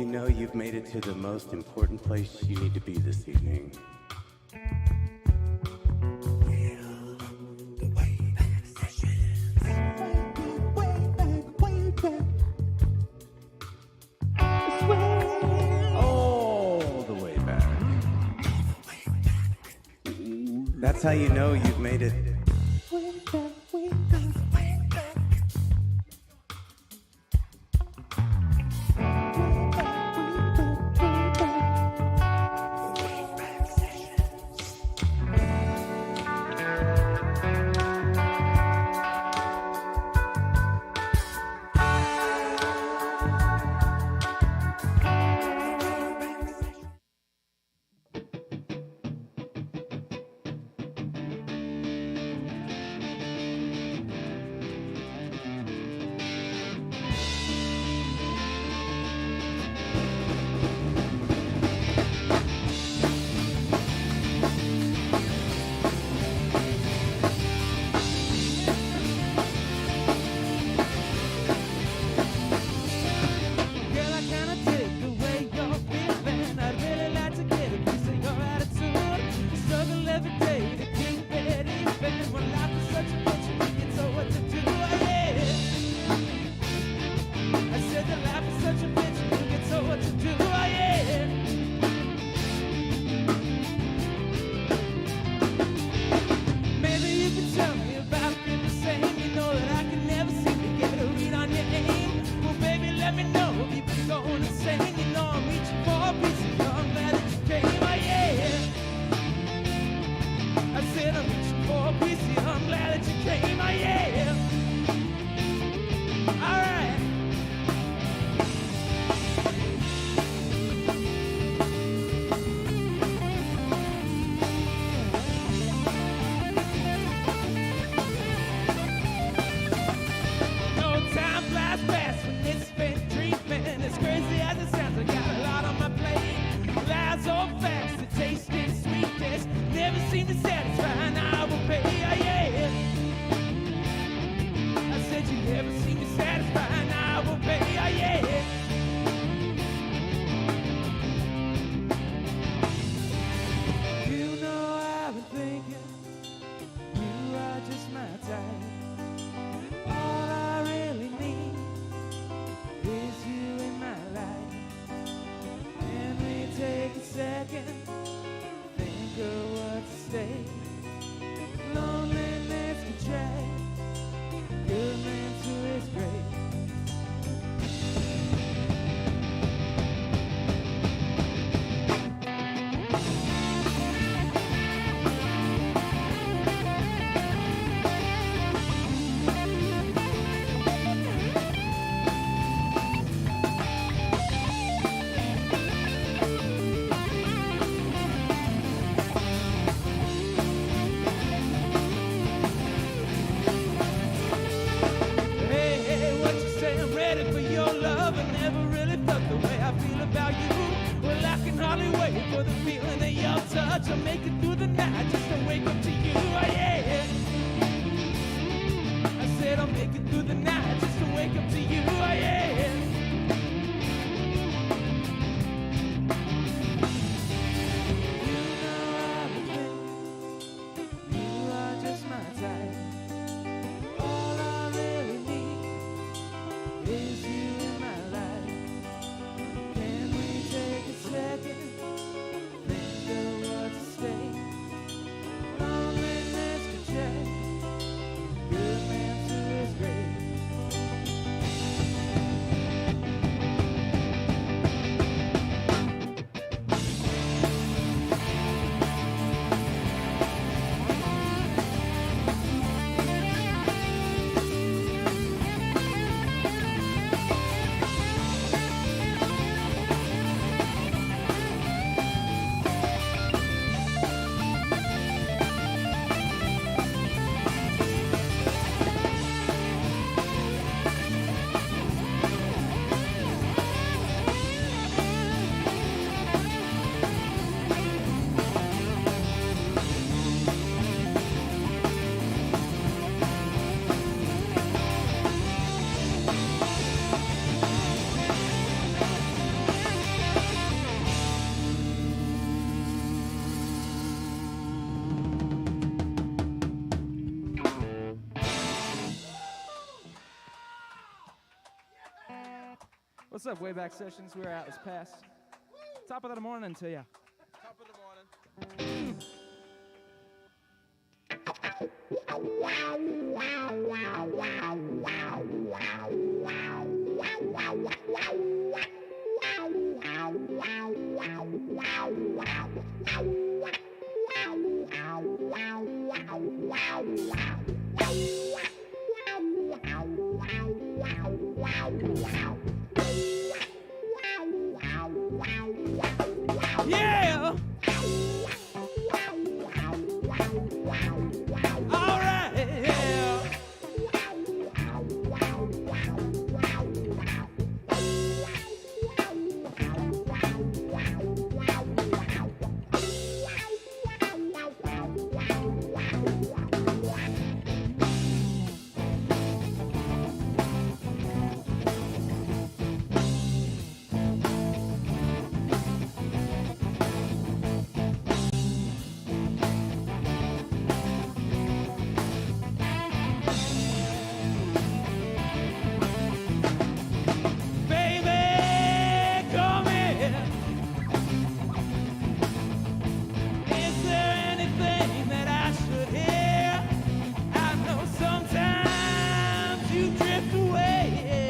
You know you've made it to the most important place you need to be this evening. All the way back. That's how you know you've made it. Think of what to say. What's up, Wayback Sessions? We're out this past. Top of the morning to ya. Top of the morning. Yeah! All right, yeah! Baby, come here. Is there anything that I should hear? I know sometimes you drift away,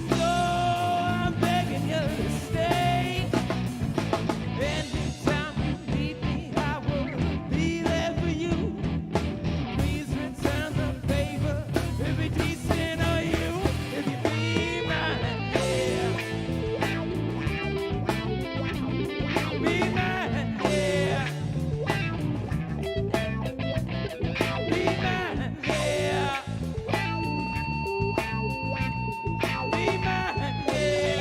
so I'm begging you to stay. Anytime you need me, I will be there for you. Please return the favor. It'd be decent of you if you be mine, yeah. Be mine, yeah. Be mine, yeah. Be mine, yeah.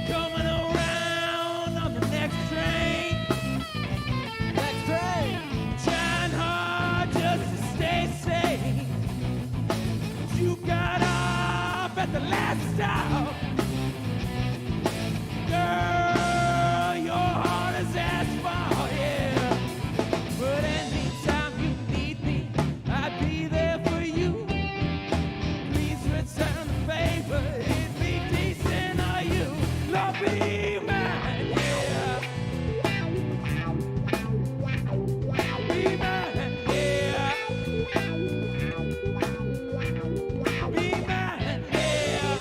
Coming around on the next train. Next train. Trying hard just to stay sane. You got off at the last stop. Girl, your heart is asphalt, yeah. But anytime you need me, I'd be there for you. Please return the favor. It'd be decent of you. Lord, be mine, yeah. Be mine, yeah. Be mine, yeah.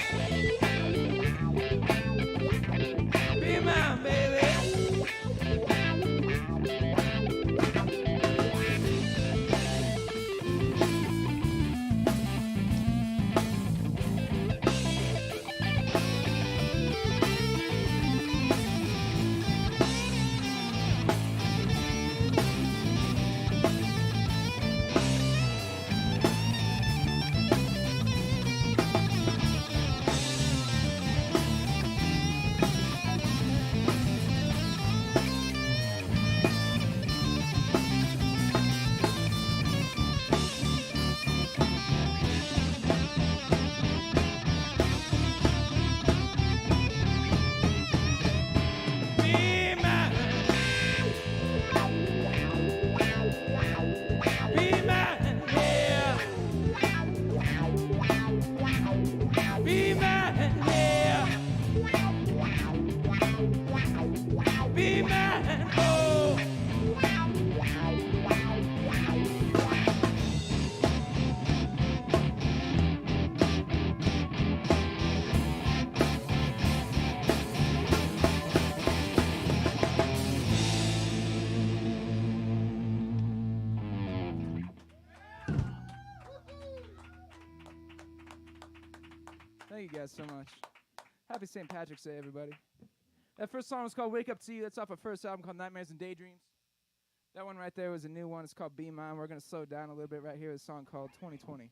Be mine, baby. Be mine. Be mine, yeah. Be mine, yeah. Be mine, oh. Thank you guys so much. Happy St. Patrick's Day, everybody. That first song was called Wake Up to You. That's off our first album called Nightmares and Daydreams. That one right there was a new one. It's called Be Mine. We're going to slow it down a little bit right here with a song called 2020.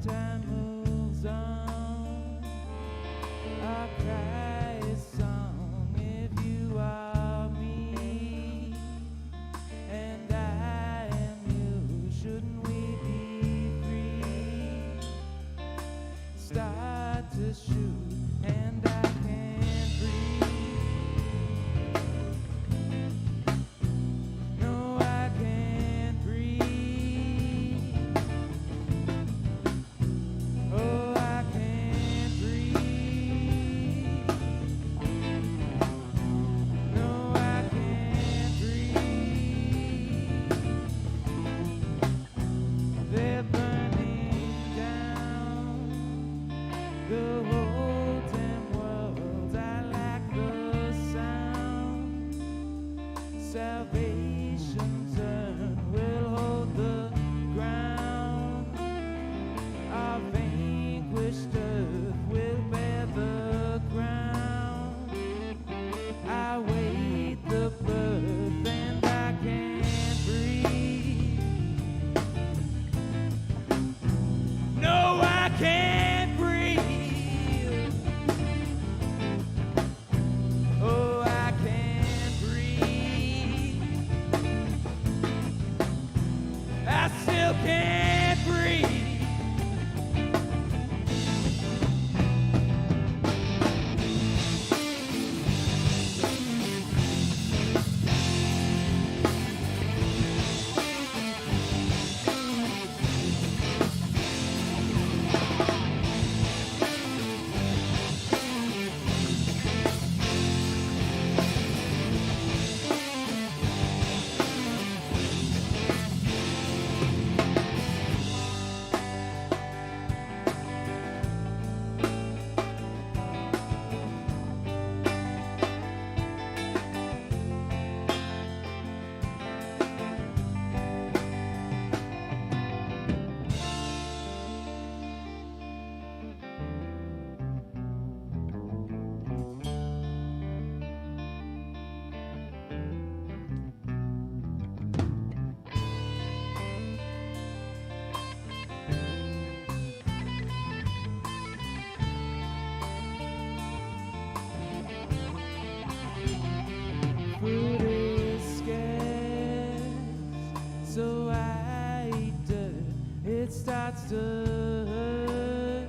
time moves on, I'll cry a song if you are me, and I am you. Shouldn't we be free? Start to shoot, and I can't breathe. No, I can't breathe. Oh, I can't breathe. No, I can't breathe. They're burning down the whole damn world. I like the sound. Salvation's urn will hold the ground. Our vanquished earth will bear the crown. I wait the birth and I can't breathe. No, I can't breathe. Oh, I can't breathe. I still can't breathe. Food is scarce, so I eat dirt. It starts to hurt.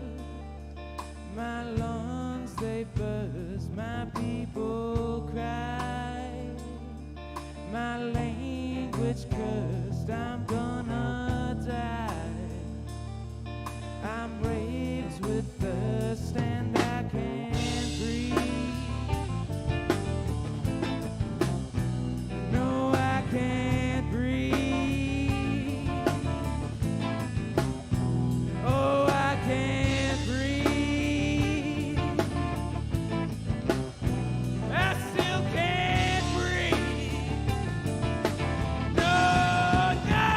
My lungs, they burst. My people cry. My language cursed. I'm gonna die. I'm raped with thirst and I can't breathe. No, I can't breathe. Oh, I can't breathe. I still can't breathe. No, no.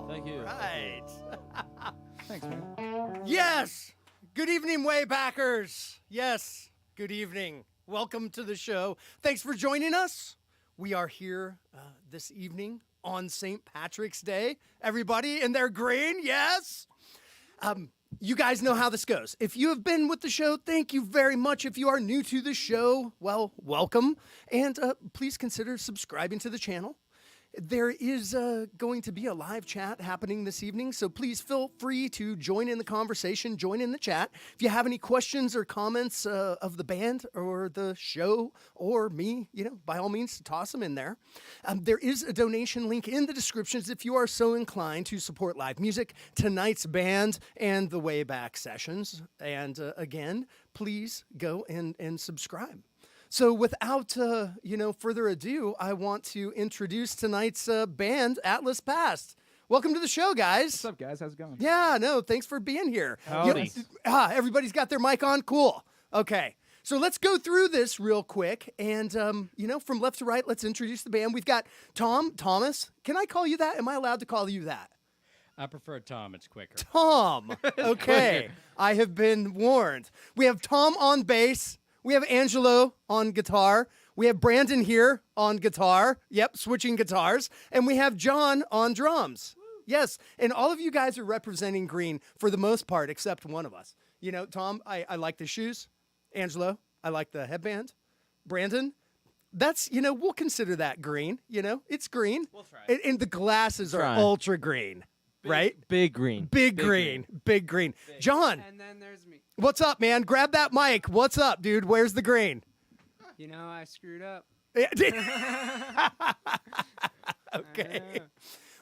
Thank you. Right. Thanks, man. Yes. Good evening, Waybackers. Yes. Good evening. Welcome to the show. Thanks for joining us. We are here this evening on St. Patrick's Day. Everybody in their green, yes. You guys know how this goes. If you have been with the show, thank you very much. If you are new to the show, well, welcome. And please consider subscribing to the channel. There is going to be a live chat happening this evening, so please feel free to join in the conversation, join in the chat. If you have any questions or comments of the band or the show or me, by all means, toss them in there. There is a donation link in the descriptions if you are so inclined to support live music, tonight's band, and the Way Back sessions. And again, please go and subscribe. So without, further ado, I want to introduce tonight's band, Atlas Past. Welcome to the show, guys. What's up, guys? How's it going? Yeah, no, thanks for being here. Howdy. Everybody's got their mic on? Cool. Okay. So let's go through this real quick. And, from left to right, let's introduce the band. We've got Thomas. Can I call you that? Am I allowed to call you that? I prefer Tom. It's quicker. Tom. Okay. I have been warned. We have Tom on bass. We have Angelo on guitar. We have Brandon here on guitar. Yep, switching guitars. And we have John on drums. Yes, and all of you guys are representing green for the most part, except one of us. Tom, I like the shoes. Angelo, I like the headband. Brandon, that's, we'll consider that green. It's green. We'll try it. And the glasses are ultra green, right? Big green. Big green. John. And then there's me. What's up, man? Grab that mic. What's up, dude? Where's the green? I screwed up. Okay.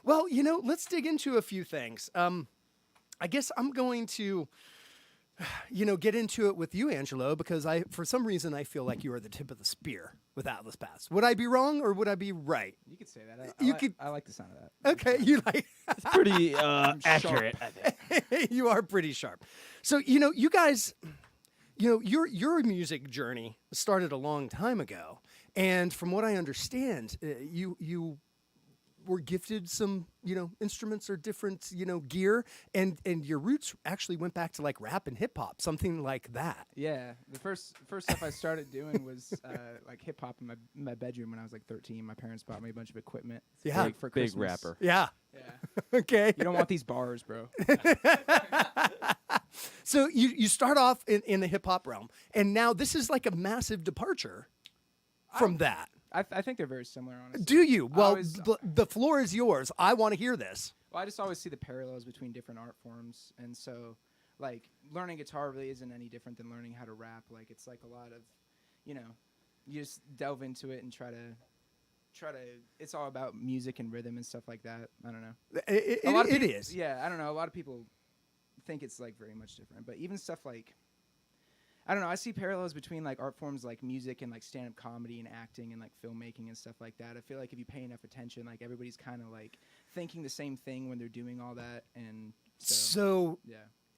Well, let's dig into a few things. I guess I'm going to, get into it with you, Angelo, because for some reason, I feel like you are the tip of the spear with Atlas Pass. Would I be wrong or would I be right? You could say that. I like the sound of that. Okay, you like. It's pretty accurate, I think. You are pretty sharp. So, you guys, your music journey started a long time ago. And from what I understand, you were gifted some, instruments or different, gear. And your roots actually went back to like rap and hip hop, something like that. Yeah. The first stuff I started doing was like hip hop in my bedroom when I was like 13. My parents bought me a bunch of equipment. Yeah. For Big Christmas. rapper. Yeah. Yeah. Okay. You don't want these bars, bro. So you start off in the hip hop realm, and now this is like a massive departure from that. I think they're very similar, honestly. Do you? Well, always- the floor is yours. I want to hear this. Well, I just always see the parallels between different art forms, and so like learning guitar really isn't any different than learning how to rap. Like it's like a lot of, you just delve into it and try to. It's all about music and rhythm and stuff like that. I don't know. It is. Yeah, I don't know. A lot of people think it's like very much different, but even stuff like, I don't know. I see parallels between like art forms like music and like stand-up comedy and acting and like filmmaking and stuff like that. I feel like if you pay enough attention, like everybody's kind of like thinking the same thing when they're doing all that. And So yeah.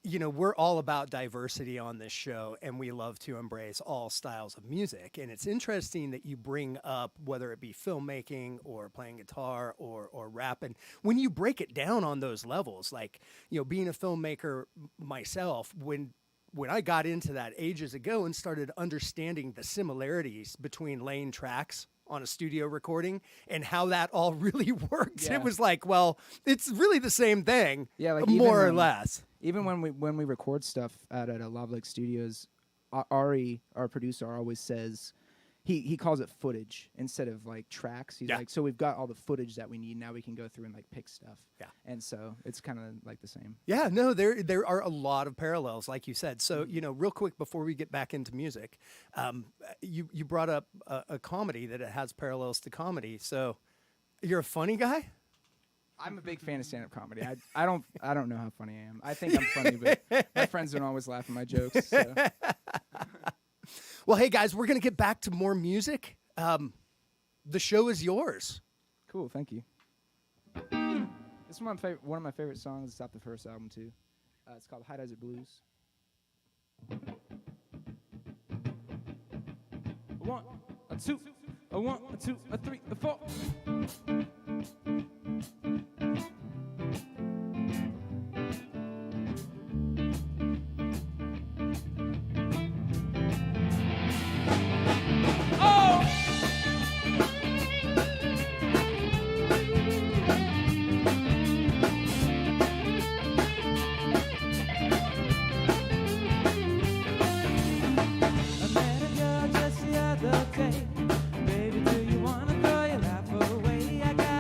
We're all about diversity on this show, and we love to embrace all styles of music. And it's interesting that you bring up whether it be filmmaking or playing guitar or rap. And when you break it down on those levels, like, being a filmmaker myself, when I got into that ages ago and started understanding the similarities between laying tracks on a studio recording and how that all really works, it was like, well, it's really the same thing, like more or less. Even when we record stuff out at Lava Lake Studios, Ari, our producer, always says he calls it footage instead of like tracks. He's like, so we've got all the footage that we need. Now we can go through and like pick stuff. Yeah. And so it's kind of like the same. Yeah, no, there are a lot of parallels, like you said. So, real quick before we get back into music, you brought up a comedy that it has parallels to comedy. So, you're a funny guy? I'm a big fan of stand-up comedy. I don't know how funny I am. I think I'm funny, but my friends don't always laugh at my jokes. So. Well, hey guys, we're gonna get back to more music. The show is yours. Cool, thank you. This is one of my favorite songs. It's off the first album too. It's called High Desert Blues. 1, 2, 1, 2, 3, 4. Baby, do you wanna throw your life away? I got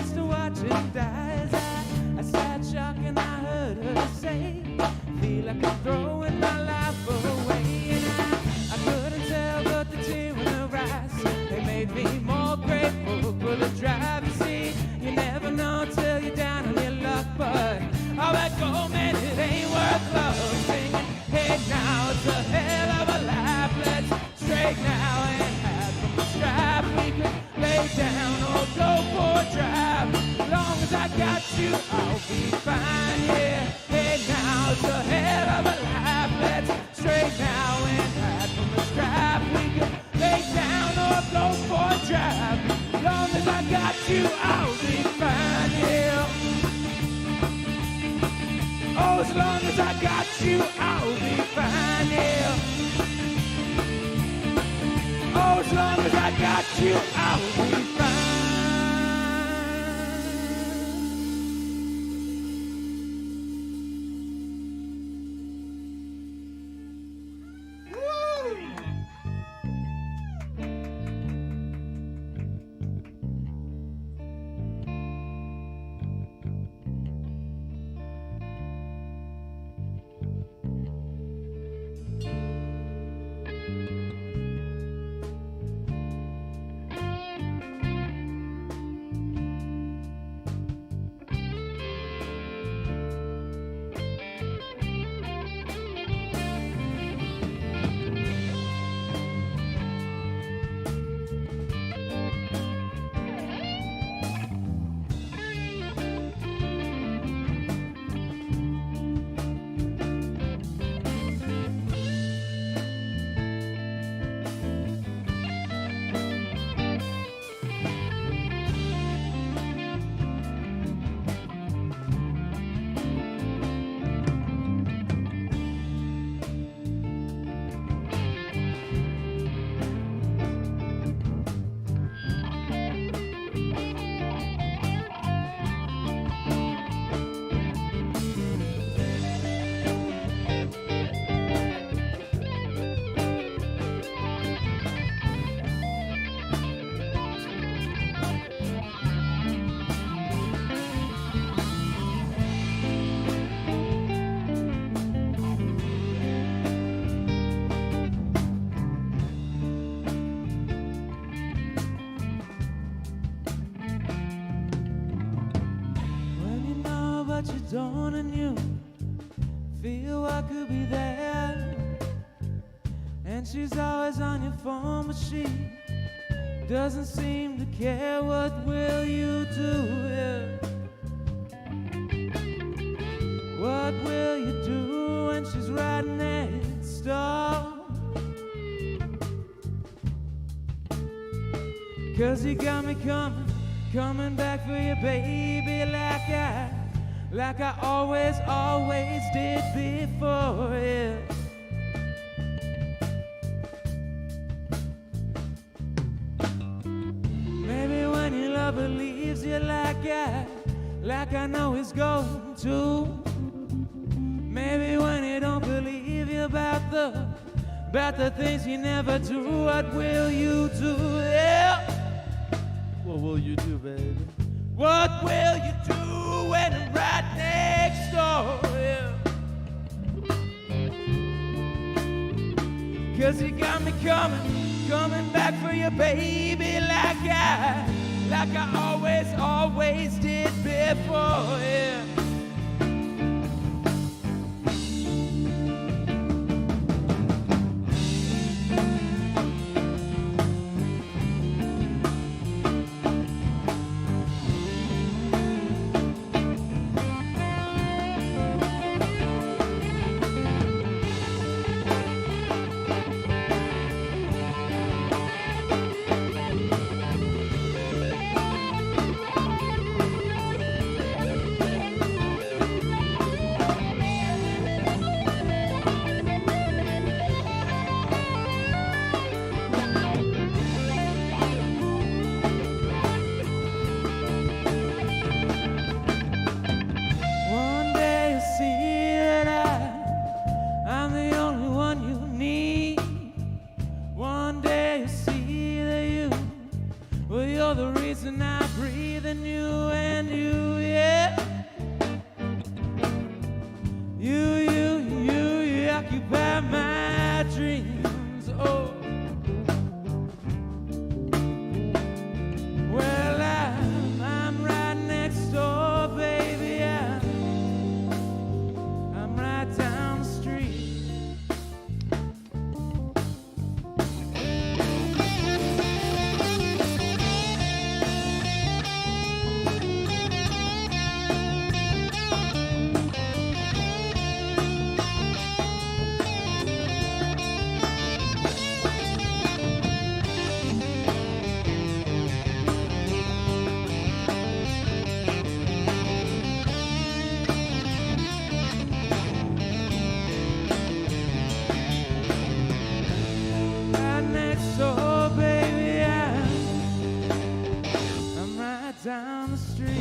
chance to watch him die as I sat shocked and I heard her say, feel like I'm throwing my life away. And I couldn't tell but the tear in her eyes, they made me more grateful for the drive. You see, you never know till you're down on your luck, but all that gold, man, it ain't worth loving. Hey, now it's a hell of a life. Let's straight now and hide from the strife. We could lay down or go for a drive. As long as I got you, I'll be fine, yeah. Hey, now it's a hell of a life. Let's straight now and hide from the strife. We could lay down or go for a drive. As long as I got you, I'll be fine, yeah. Oh, as long as I got you, I'll be fine, yeah. Oh, as long as I got you, I'll be fine. What you don't and you feel I could be there. And she's always on your phone, but she doesn't seem to care. What will you do? Yeah. What will you do when she's right next door? 'Cause you got me coming back for you, baby, like I always did before, yeah. Maybe when your lover leaves you like I know he's going to. Maybe when he don't believe you about the things he never do. What will you do, yeah? What will you do, baby? What will you do when I'm right next door? Yeah. 'Cause you got me coming back for you, baby, like I always did before, yeah.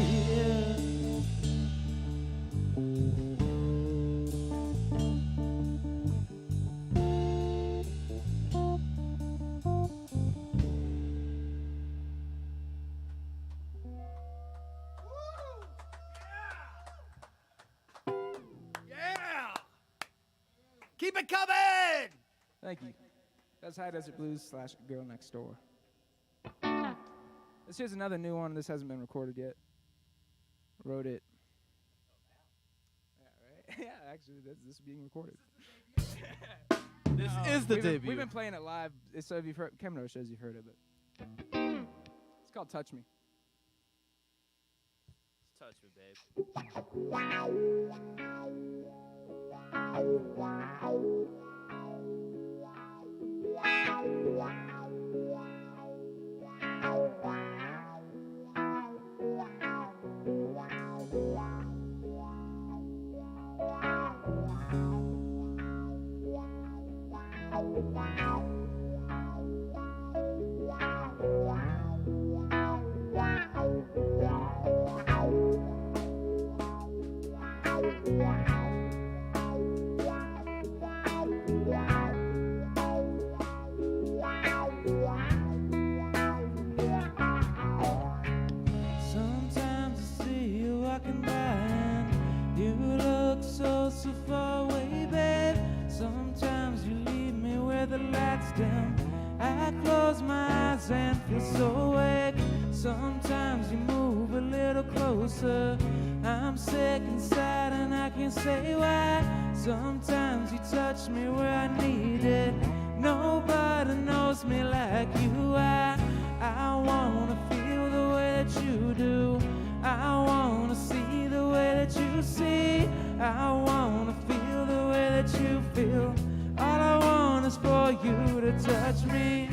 here. Yeah! Keep it coming! Thank you. That's High Desert Blues / Girl Next Door. This here's another new one. This hasn't been recorded yet. Wrote it. Yeah, right? Yeah, actually, this is being recorded. This is the debut. We've been playing it live, so if you've heard, Kemno shows you've heard it, but it's called Touch Me. Touch me, babe. Sometimes I see you walking by and you look so far away, babe. Sometimes you leave me where the lights dim. I close my eyes and feel so awake. Sometimes you move a little closer. I'm sick inside and I can't say why. Sometimes you touch me where I need it. Nobody knows me like you. I wanna feel the way that you do. I wanna see the way that you see. I wanna feel the way that you feel. All I want is for you to touch me.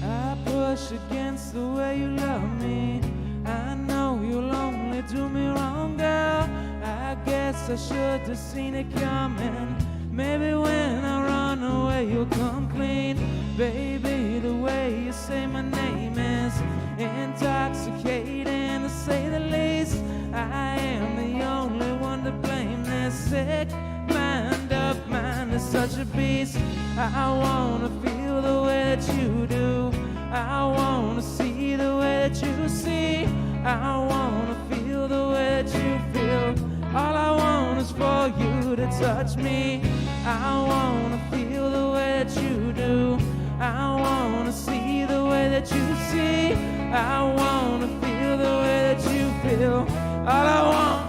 I push against the way you love me. I know you'll only do me wrong, girl. I guess I should have seen it coming. Maybe when I run away you'll come clean. Baby, the way you say my name is intoxicating, to say the least. I am the only one to blame. This sick mind of mine is such a beast. I wanna feel the way that you do. I wanna see the way that you see. I wanna feel the way that you feel. All I want is for you to touch me. I wanna feel the way that you do. I wanna see the way that you see. I wanna feel the way that you feel. All I want,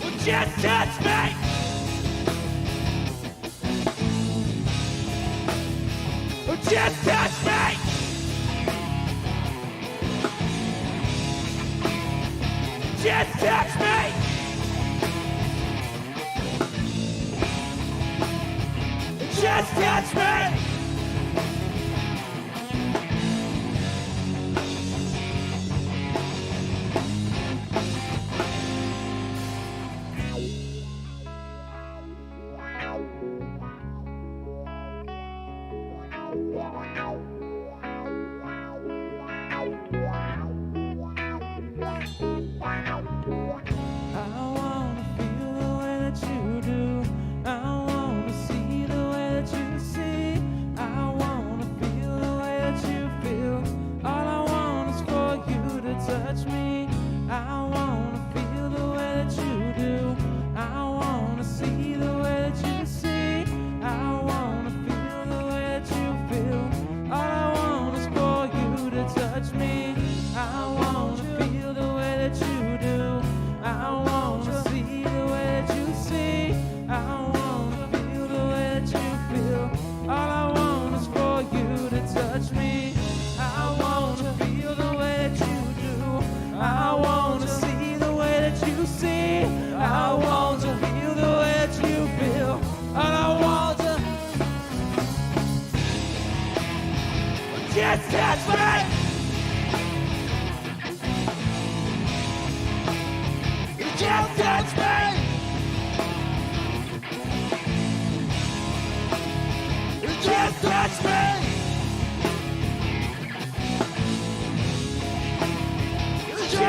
well, just touch me. Oh, just touch me. Just touch me. Just touch me. I wanna feel the way that you do. I wanna see the way that you see. I wanna feel the way that you feel. All I want is for you to touch me. I wanna feel the way that you do. I wanna see the way that you see. I wanna feel the way that you feel. All I want is for you to touch me. I wanna feel the way that you do. I wanna see the way that you see. I wanna feel the way that you feel. All I want is for you to touch me. I wanna feel the way that you do. I wanna see the way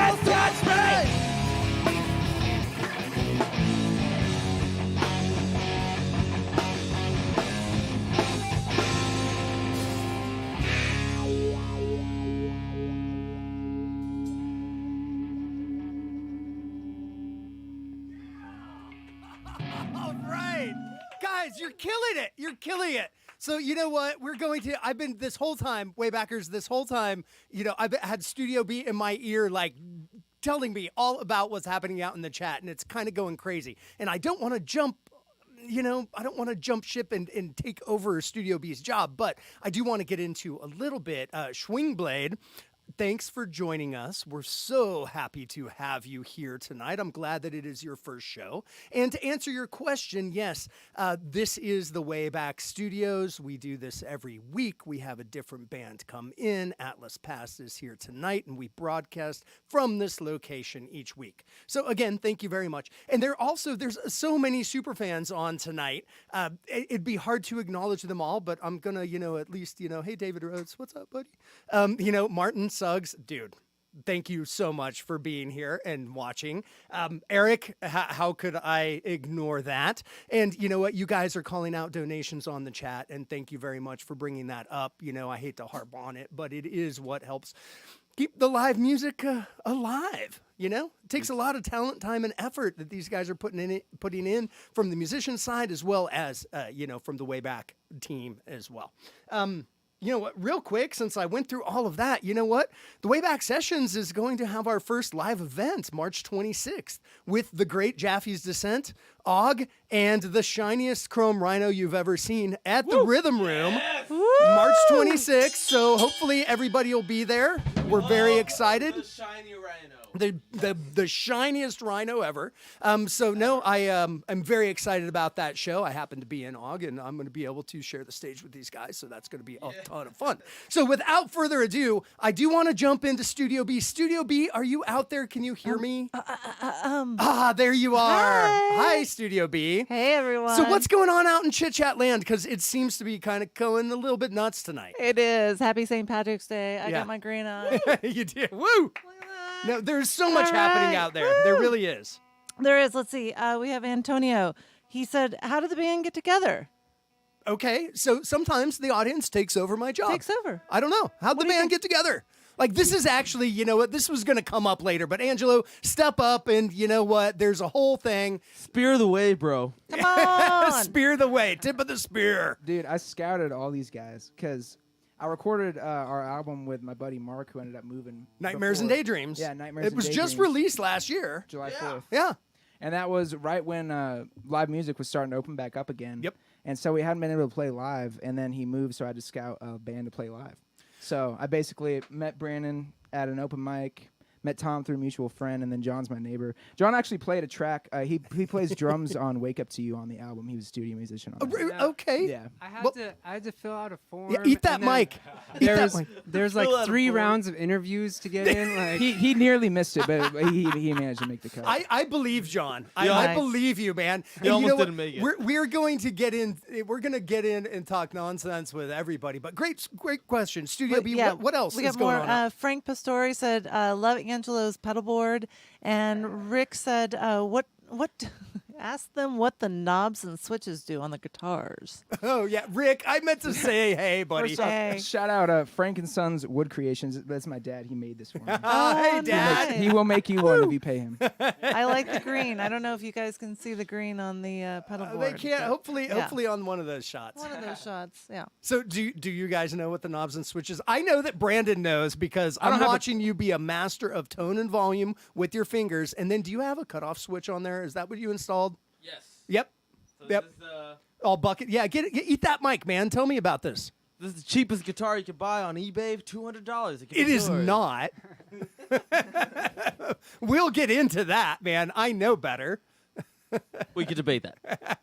Don't touch me! All right. Guys, you're killing it. You're killing it. So you know what? I've been this whole time, Waybackers, this whole time, I've had Studio B in my ear, like telling me all about what's happening out in the chat, and it's kind of going crazy. And I don't want to jump ship and take over Studio B's job, but I do want to get into a little bit. Schwingblade, thanks for joining us. We're so happy to have you here tonight. I'm glad that it is your first show. And to answer your question, yes, this is the Wayback Studios. We do this every week. We have a different band come in. Atlas Pass is here tonight, and we broadcast from this location each week. So again, thank you very much. And there's so many super fans on tonight. It'd be hard to acknowledge them all, but I'm gonna, at least, hey, David Rhodes, what's up, buddy? Martin Suggs, dude, thank you so much for being here and watching. Eric, how could I ignore that? And you know what? You guys are calling out donations on the chat, and thank you very much for bringing that up. I hate to harp on it, but it is what helps keep the live music alive. It takes a lot of talent, time, and effort that these guys are putting in from the musician side as well as, from the Wayback team as well. You know what, real quick, since I went through all of that, you know what? The Wayback Sessions is going to have our first live event March 26th with the great Jaffe's Descent, Og, and the shiniest chrome rhino you've ever seen at the Rhythm Room. March 26th, so hopefully everybody will be there. We're very excited. The shiny rhino. The shiniest rhino ever. I'm very excited about that show. I happen to be in Og, and I'm going to be able to share the stage with these guys, so that's going to be a ton of fun. So without further ado, I do want to jump into Studio B. Studio B, are you out there? Can you hear me? There you are. Hi, Studio B. Hey, everyone. So what's going on out in Chit Chat Land? Because it seems to be kind of going a little bit nuts tonight. It is. Happy St. Patrick's Day. I got my green on. You did. Woo! No, there's so much happening out there. There really is. There is. Let's see. We have Antonio. He said, how did the band get together? Okay, so sometimes the audience takes over my job. Takes over. I don't know. How'd the band get together? Like, this is actually, you know what, this was going to come up later, but Angelo, step up and, you know what, there's a whole thing. Spear the way, bro. Come on. Spear the way. Tip of the spear. Dude, I scouted all these guys because I recorded our album with my buddy Mark, who ended up moving. Nightmares and Daydreams. Yeah, Nightmares and Daydreams. It was just released last year. July 4th. Yeah. And that was right when live music was starting to open back up again. Yep. And so we hadn't been able to play live, and then he moved, so I had to scout a band to play live. So I basically met Brandon at an open mic, met Tom through a mutual friend, and then John's my neighbor. John actually played a track. He plays drums on "Wake Up to You" on the album. He was a studio musician on that. Okay. Yeah. I had to fill out a form. Yeah, eat that and then mic. Eat that mic. There's like 3 rounds of interviews to get in. Like He nearly missed it, but he managed to make the cut. I believe John. Yeah. I believe you, man. He And almost you know didn't make it. We're going to get in. We're going to get in and talk nonsense with everybody. But great question, Studio B. What else We is got going more. on? Frank Pastori said, love Angelo's pedal board. And Rick said, what ask them what the knobs and switches do on the guitars. Oh yeah, Rick. I meant to say, hey, buddy. First off, Hey. shout out Frank and Sons Wood Creations. That's my dad. He made this for me. Hey, Dad. nice. He will make you one if you pay him. I like the green. I don't know if you guys can see the green on the pedal board. They can't. but Hopefully on one of those shots. One of those shots, yeah. So do you guys know what the knobs and switches? I know that Brandon knows because I'm watching you be a master of tone and volume with your fingers. And then do you have a cutoff switch on there? Is that what you installed? Yes. Yep. So Yep. This is, All bucket. Yeah, eat that mic, man. Tell me about this. This is the cheapest guitar you can buy on eBay, $200. It is not. We'll get into that, man. I know better. We could debate that.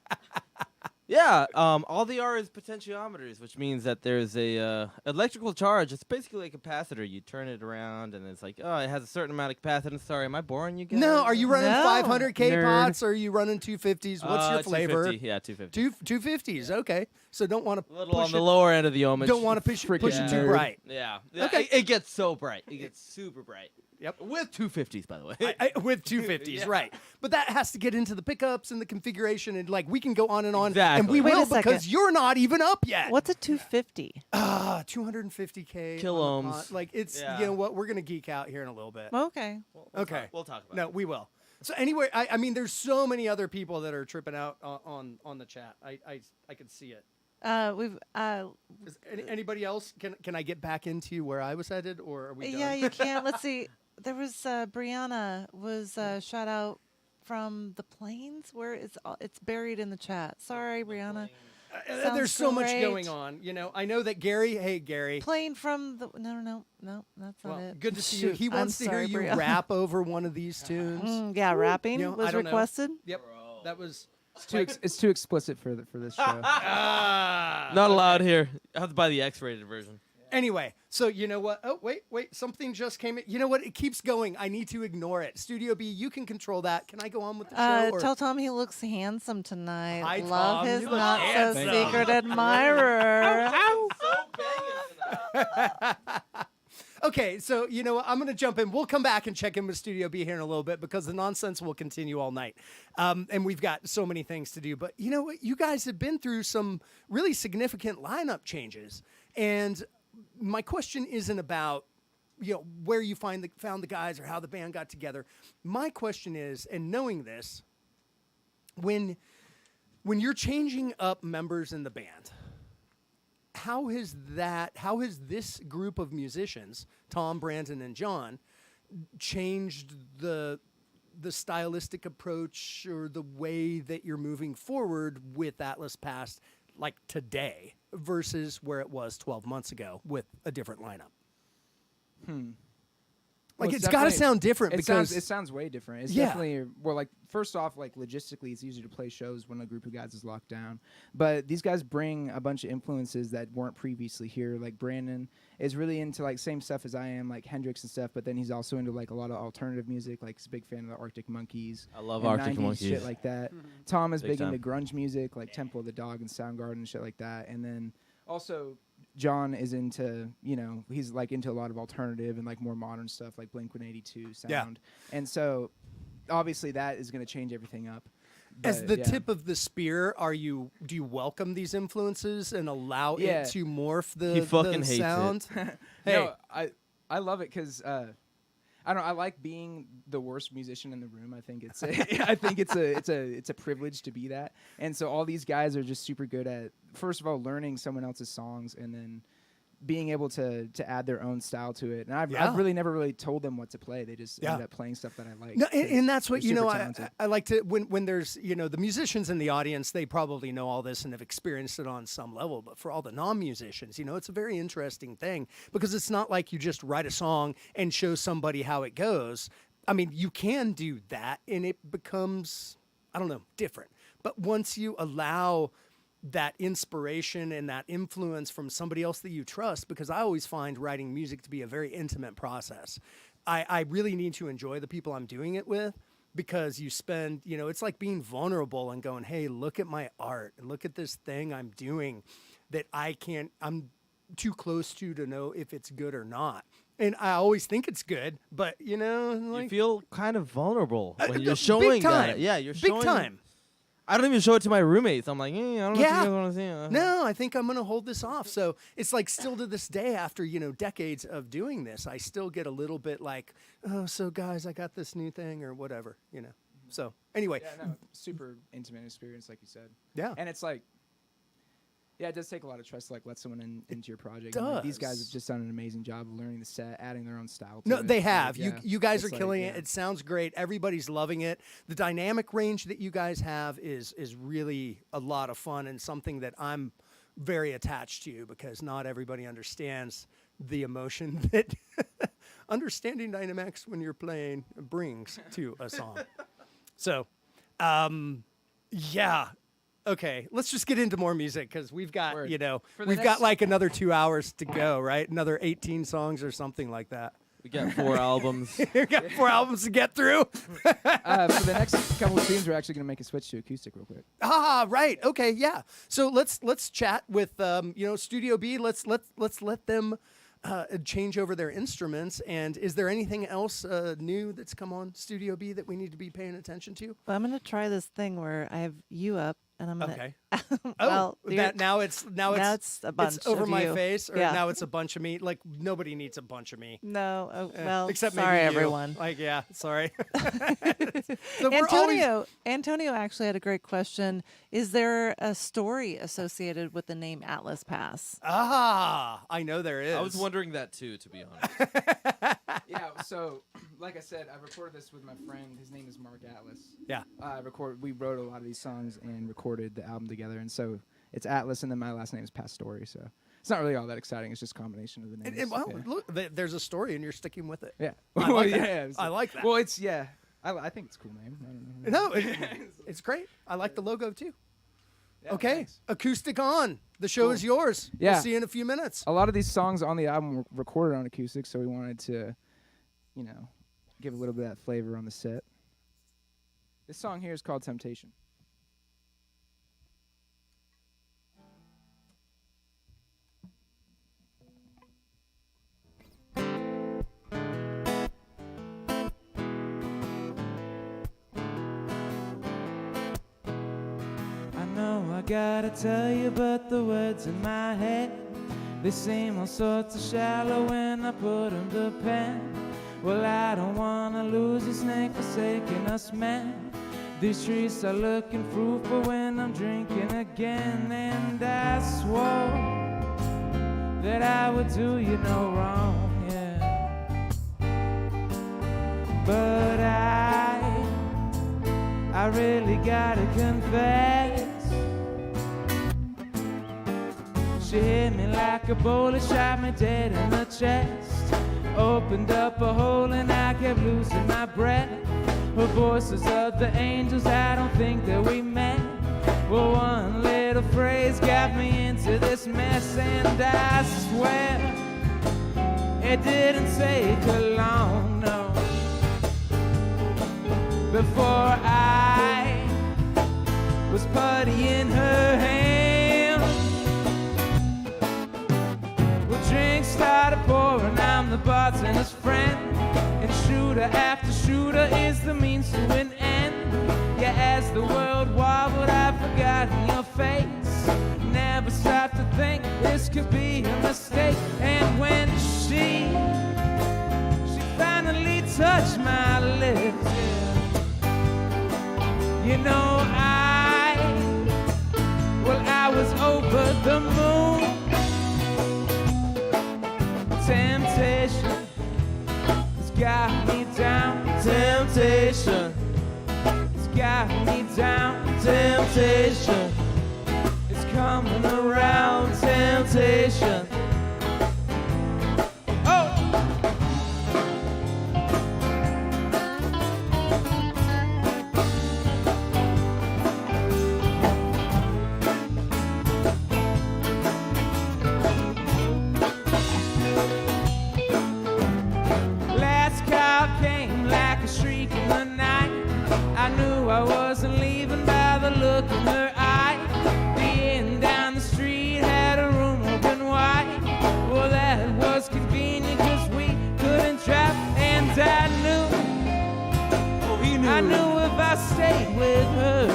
Yeah, all they are is potentiometers, which means that there's a electrical charge. It's basically a capacitor. You turn it around, and it's like, oh, it has a certain amount of capacitance. Sorry, am I boring you guys? No, are you running No. 500K Nerd. pots or are you running 250s? What's your flavor? 250. Yeah, 250. 250s. Okay. So don't want A to little on push the it. lower end of the ohmage. Don't want to push it too nerd. bright. Yeah. Okay. It gets so bright. It gets super bright. Yep. With 250s, by the way. With 250s, right? But that has to get into the pickups and the configuration, and like we can go on and on, and Exactly. we Wait a will because second. you're not even up yet. What's a 250? 250K Kilo on the ohms. pot. Like it's Yeah. you know what, we're gonna geek out here in a little bit. Okay. Okay, We'll talk about no, it. we will. So anyway, I mean, there's so many other people that are tripping out on the chat. I can see it. We've Is anybody else? Can I get back into where I was headed, or are we done? yeah, you can. Let's see. There was Brianna was shot out from the planes where it's buried in the chat. Sorry, Brianna. There's Sounds so much great. going on. You know, I know that Gary. Hey, Gary. Plane from the no, that's not Well, it. good to see you. Shoot, He I'm wants to hear sorry, you Brianna. rap over one of these tunes. Yeah, rapping You know, I was don't know. requested. Yep, that was. It's too explicit for this show. Not allowed here. I have to buy the X-rated version. Anyway, so you know what? Oh, wait, something just came in. You know what? It keeps going. I need to ignore it. Studio B, you can control that. Can I go on with the show? or- Tell Tom he looks handsome tonight. Hi, Love Tom. his You look not so handsome. secret admirer. Okay, so you know what? I'm going to jump in. We'll come back and check in with Studio B here in a little bit because the nonsense will continue all night. And we've got so many things to do. But you know what? You guys have been through some really significant lineup changes. And my question isn't about where you found the guys or how the band got together. My question is, and knowing this, when you're changing up members in the band, how has this group of musicians, Tom, Brandon, and John, changed the stylistic approach or the way that you're moving forward with Atlas Past, like today, versus where it was 12 months ago with a different lineup? Like, Well, it's got to definitely- sound different because it sounds way different. It's Yeah. definitely like first off, like logistically, it's easier to play shows when a group of guys is locked down. But these guys bring a bunch of influences that weren't previously here. Like Brandon is really into like same stuff as I am, like Hendrix and stuff. But then he's also into like a lot of alternative music. Like he's a big fan of the Arctic Monkeys. I love and Arctic 90s Monkeys. shit like that. Tom is Big big into time. grunge music, like Temple of the Dog and Soundgarden and shit like that. And then also John is into, he's like into a lot of alternative and like more modern stuff like Blink-182 sound. Yeah. And so obviously that is going to change everything up. as But, the yeah. tip of the spear, do you welcome these influences and allow Yeah. it to morph the, He fucking the hates it. sound? Hey, No, I love it because I don't know, I like being the worst musician in the room. I think it's it's a privilege to be that. And so all these guys are just super good at, first of all, learning someone else's songs and then being able to add their own style to it. And Yeah. I've really never really told them what to play. They just Yeah. ended up playing stuff that I like. no, 'cause and that's what they're super I talented. like to when there's the musicians in the audience, they probably know all this and have experienced it on some level. But for all the non-musicians, it's a very interesting thing because it's not like you just write a song and show somebody how it goes. I mean, you can do that and it becomes, I don't know, different. But once you allow that inspiration and that influence from somebody else that you trust, because I always find writing music to be a very intimate process. I really need to enjoy the people I'm doing it with because you spend, it's like being vulnerable and going, hey, look at my art and look at this thing I'm doing that I'm too close to know if it's good or not. And I always think it's good, but You like feel kind of vulnerable when you're big showing time. that. Yeah, you're big showing. time. I don't even show it to my roommates. I'm like, I don't know if you Yeah. guys want to see it. No, I think I'm going to hold this off. So it's like still to this day after, decades of doing this, I still get a little bit like, oh, so guys, I got this new thing or whatever, So anyway, Yeah, no, super intimate experience, like you said. yeah. And it's like, yeah, it does take a lot of trust to like let someone into your project. does. And, like, these guys have just done an amazing job of learning the set, adding their own style to No, it. they Like, have. yeah, You guys are it's like, killing yeah. it. It sounds great. Everybody's loving it. The dynamic range that you guys have is really a lot of fun and something that I'm very attached to because not everybody understands the emotion that understanding dynamics when you're playing brings to a song. So, yeah. Okay, let's just get into more music because we've got, Word. For the we've got next- like another 2 hours to go, right? Another 18 songs or something like that. We got 4 albums. We've got 4 albums to get through. For the next couple of themes, we're actually going to make a switch to acoustic real quick. Ah, right. Okay, yeah. So let's chat with Studio B. Let's let them change over their instruments. And is there anything else new that's come on Studio B that we need to be paying attention to? Well, I'm going to try this thing where I have you up, and I'm going to. Okay. Well, now it's a bunch it's over of my you. face, or Yeah. now it's a bunch of me. Like nobody needs a bunch of me. No, well, Except sorry, maybe you. everyone. Like, yeah, sorry. So we're always- Antonio actually had a great question. Is there a story associated with the name Atlas Pass? I know there is. I was wondering that too, to be honest. Yeah, so like I said, I recorded this with my friend. His name is Mark Atlas. Yeah. We wrote a lot of these songs and recorded the album together, and so it's Atlas, and then my last name is Pastore. So it's not really all that exciting. It's just a combination of the names. Well, yeah. look, there's a story, and you're sticking with it. Yeah. I like that. yeah. I like that. Well, it's I think it's a cool name. I don't know. No, it's great. I like the logo too. Yeah, Okay, thanks. acoustic on. The show Cool. is yours. Yeah. We'll see you in a few minutes. A lot of these songs on the album were recorded on acoustic, so we wanted to, give a little bit of that flavor on the set. This song here is called Temptation. I know I gotta tell you, but the words in my head, they seem all sorts of shallow when I put them to pen. Well, I don't wanna lose you, snake forsaking us, man. These streets are looking fruitful when I'm drinking again. And I swore that I would do you no wrong, yeah. But I really gotta confess, she hit me like a bullet, shot me dead in the chest. Opened up a hole and I kept losing my breath. Her voices of the angels, I don't think that we met. Well, one little phrase got me into this mess, and I swear it didn't take her long, no, before I was putty in her hand. Well, drinks started pouring, I'm the bartender's friend, and shooter after shooter is the means to an end. Yeah, as the world wobbled, I've forgotten your face. Never stopped to think this could be a mistake. And when she finally touched my lips, you know I was over the moon. Temptation has got me down. Temptation, It's got me down. temptation, It's coming around. temptation. Oh! Last call came like a shriek in the night. I knew I wasn't leaving by the look in her eye. The inn down the street had a room open wide. Well, that was convenient because we couldn't drive. And I knew if I stayed with her,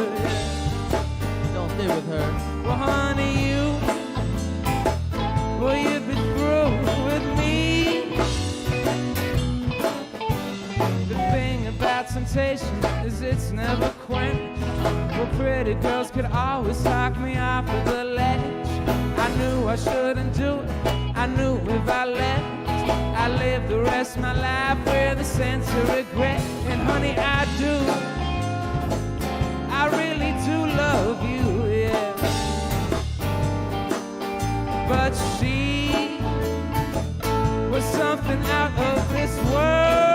Don't stay with her. well, honey, you'd be through with me. The thing about temptation is it's never quenched. Well, pretty girls could always talk me off of the ledge. I knew I shouldn't do it. I knew if I left, I lived the rest of my life with a sense of regret. And honey, I really do love you, yeah. But she was something out of this world.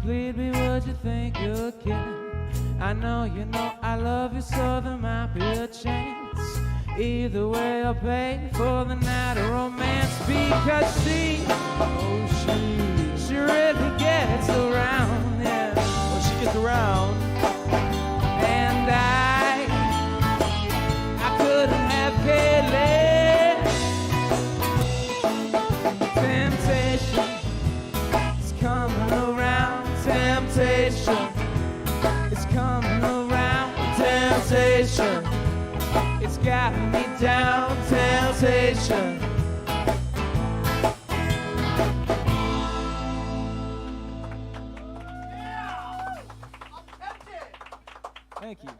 plead me, would you think you're kidding? I know you know I love you, so there might be a chance. Either way, I'll pay for the night of romance, because she really gets around, yeah. Well, she gets around. And I couldn't have cared less. Temptation is coming around. Temptation is coming around. Temptation, it's got me down. Temptation. Thank you.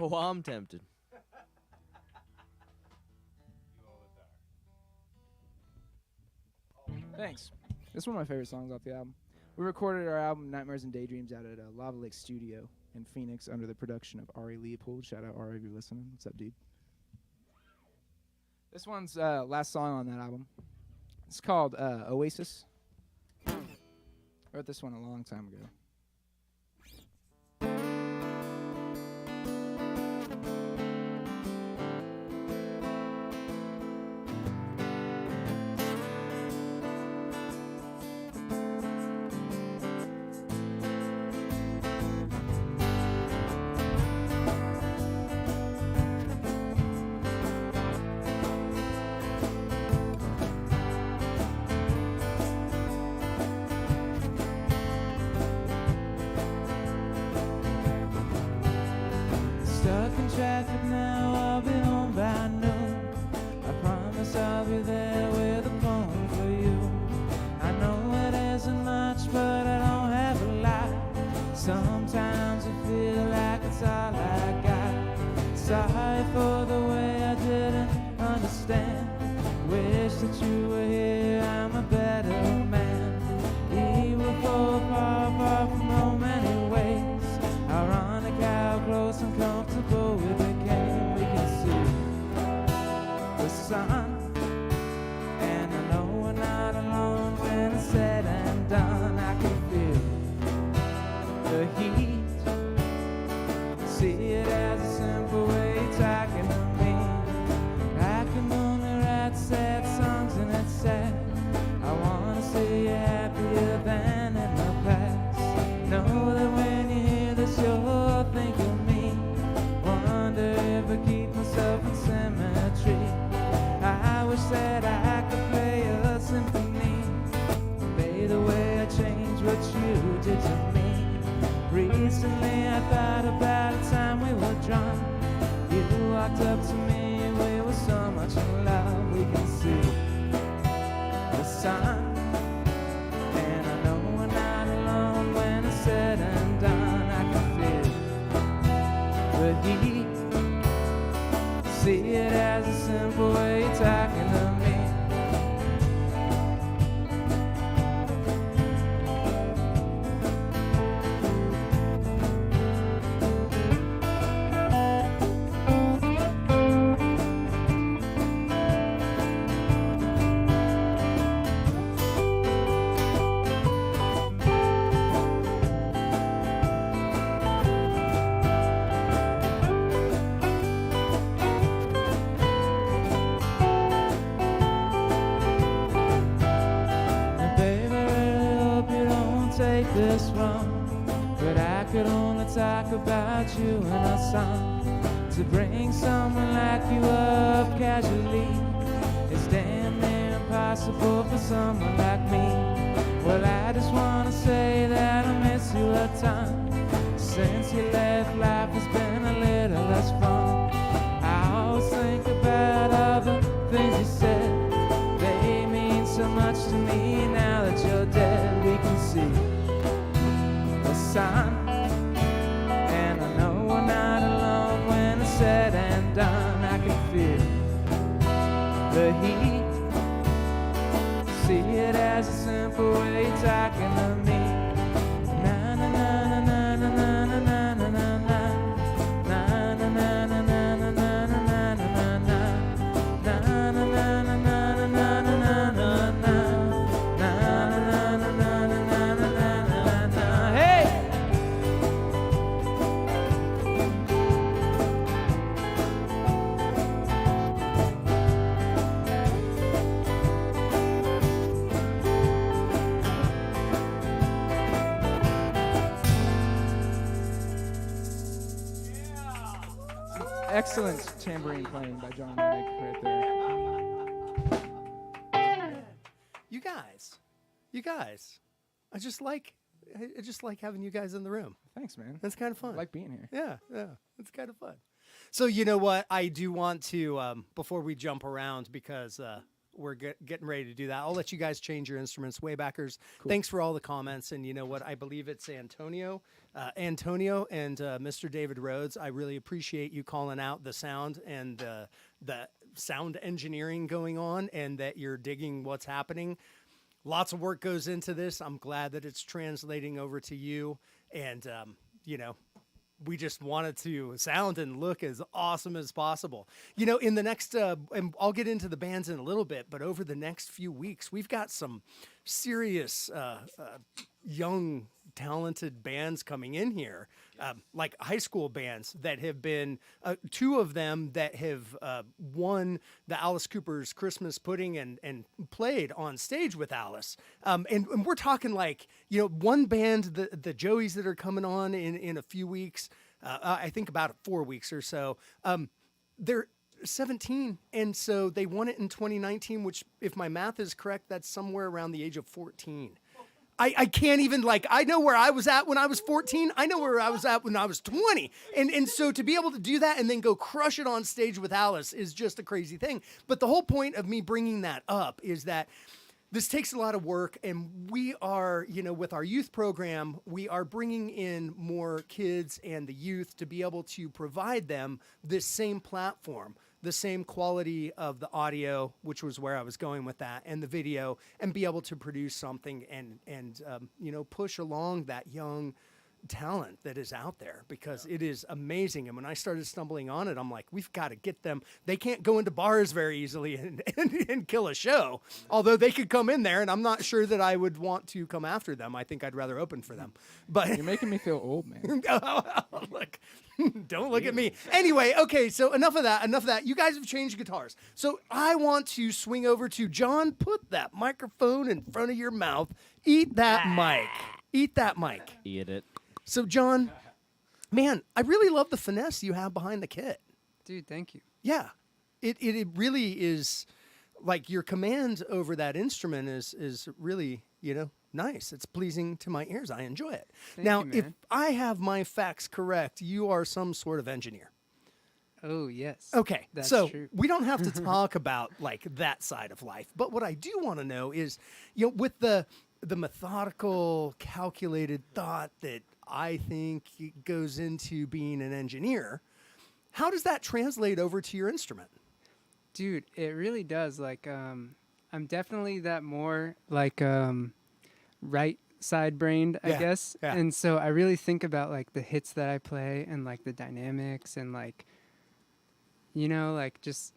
Oh, I'm tempted. Thanks. This is one of my favorite songs off the album. We recorded our album Nightmares and Daydreams out at Lava Lake Studio in Phoenix under the production of Ari Leopold. Shout out Ari if you're listening. What's up, dude? This one's last song on that album. It's called Oasis. Wrote this one a long time ago. Stuck in traffic now, I'll be home by noon. I promise I'll be there with a poem for you. I know it isn't much, but I don't have a lot. Sometimes I feel like it's all I got. Sorry for the way I didn't understand. Wish that you were here, I'm a better man. We were far, far from home anyways. Ironic how close and comfortable we became. We can see the sun, and I know we're not alone when it's said and done. I can feel the heat, see it as a simple way of talking to me. I can only write sad songs and it's sad. I wanna see you happier than in the past. Know that when you hear this you'll think of me. Wonder if I keep myself in symmetry. I wish that I could play a symphony. May the way I change what you did to me. Recently I thought about the time we were drunk. You walked up to me and we were so much in love. We can see the sun, and I know we're not alone when it's said and done. I can feel the heat, see it as a simple way of talking to me. Take this wrong, but I could only talk about you in a song. To bring someone like you up casually is damn near impossible for someone like me. Well, I just wanna say that I miss you a ton. Since you left, life has been a little less fun. I always think about all the things you said. They mean so much to me now that you're dead. We can see the sun, and I know we're not alone when it's said and done. I can feel the heat, see it as a simple way of talking to me. Na na na na na na na na na na na. Na na na na na na na na na na na. Na na na na na na na na na na. Na na na na na na na na na. excellent tambourine playing by John Winnick right there. You guys, I just like having you guys in the room. Thanks, man. That's kind of fun. I like being here. Yeah, it's kind of fun. So you know what? I do want to, before we jump around, because we're getting ready to do that, I'll let you guys change your instruments. Waybackers, thanks for all the comments. And you know what? I believe it's Antonio and Mr. David Rhodes. I really appreciate you calling out the sound and the sound engineering going on, and that you're digging what's happening. Lots of work goes into this. I'm glad that it's translating over to you. And, we just wanted to sound and look as awesome as possible. In the next, and I'll get into the bands in a little bit, but over the next few weeks, we've got some serious young, talented bands coming in here, like high school bands that have been, two of them that have won the Alice Cooper's Christmas Pudding and played on stage with Alice. And we're talking like, one band, the Joeys that are coming on in a few weeks, I think about 4 weeks or so, they're 17, and so they won it in 2019, which, if my math is correct, that's somewhere around the age of 14. I can't even, I know where I was at when I was 14. I know where I was at when I was 20. And so to be able to do that and then go crush it on stage with Alice is just a crazy thing. But the whole point of me bringing that up is that this takes a lot of work, and we are, with our youth program, we are bringing in more kids and the youth to be able to provide them this same platform, the same quality of the audio, which was where I was going with that, and the video, and be able to produce something and push along that young talent that is out there, because it is amazing. And when I started stumbling on it, I'm like, we've got to get them. They can't go into bars very easily and kill a show, although they could come in there, and I'm not sure that I would want to come after them. I think I'd rather open for them. But You're making me feel old, man. Look, don't look at me. Anyway, okay, so enough of that. You guys have changed guitars. So I want to swing over to John. Put that microphone in front of your mouth. Eat that mic. Eat that mic. Eat it. So, John, man, I really love the finesse you have behind the kit. Dude, thank you. Yeah, it really is, like, your command over that instrument is really, nice. It's pleasing to my ears. I enjoy it. Now, you, if man. I have my facts correct, you are some sort of engineer. Oh, yes. Okay, That's so true. we don't have to talk about, that side of life. But what I do want to know is, with the methodical, calculated thought that I think goes into being an engineer, how does that translate over to your instrument? Dude, it really does. I'm definitely that more right side brained, I guess. Yeah. And so I really think about the hits that I play and the dynamics and just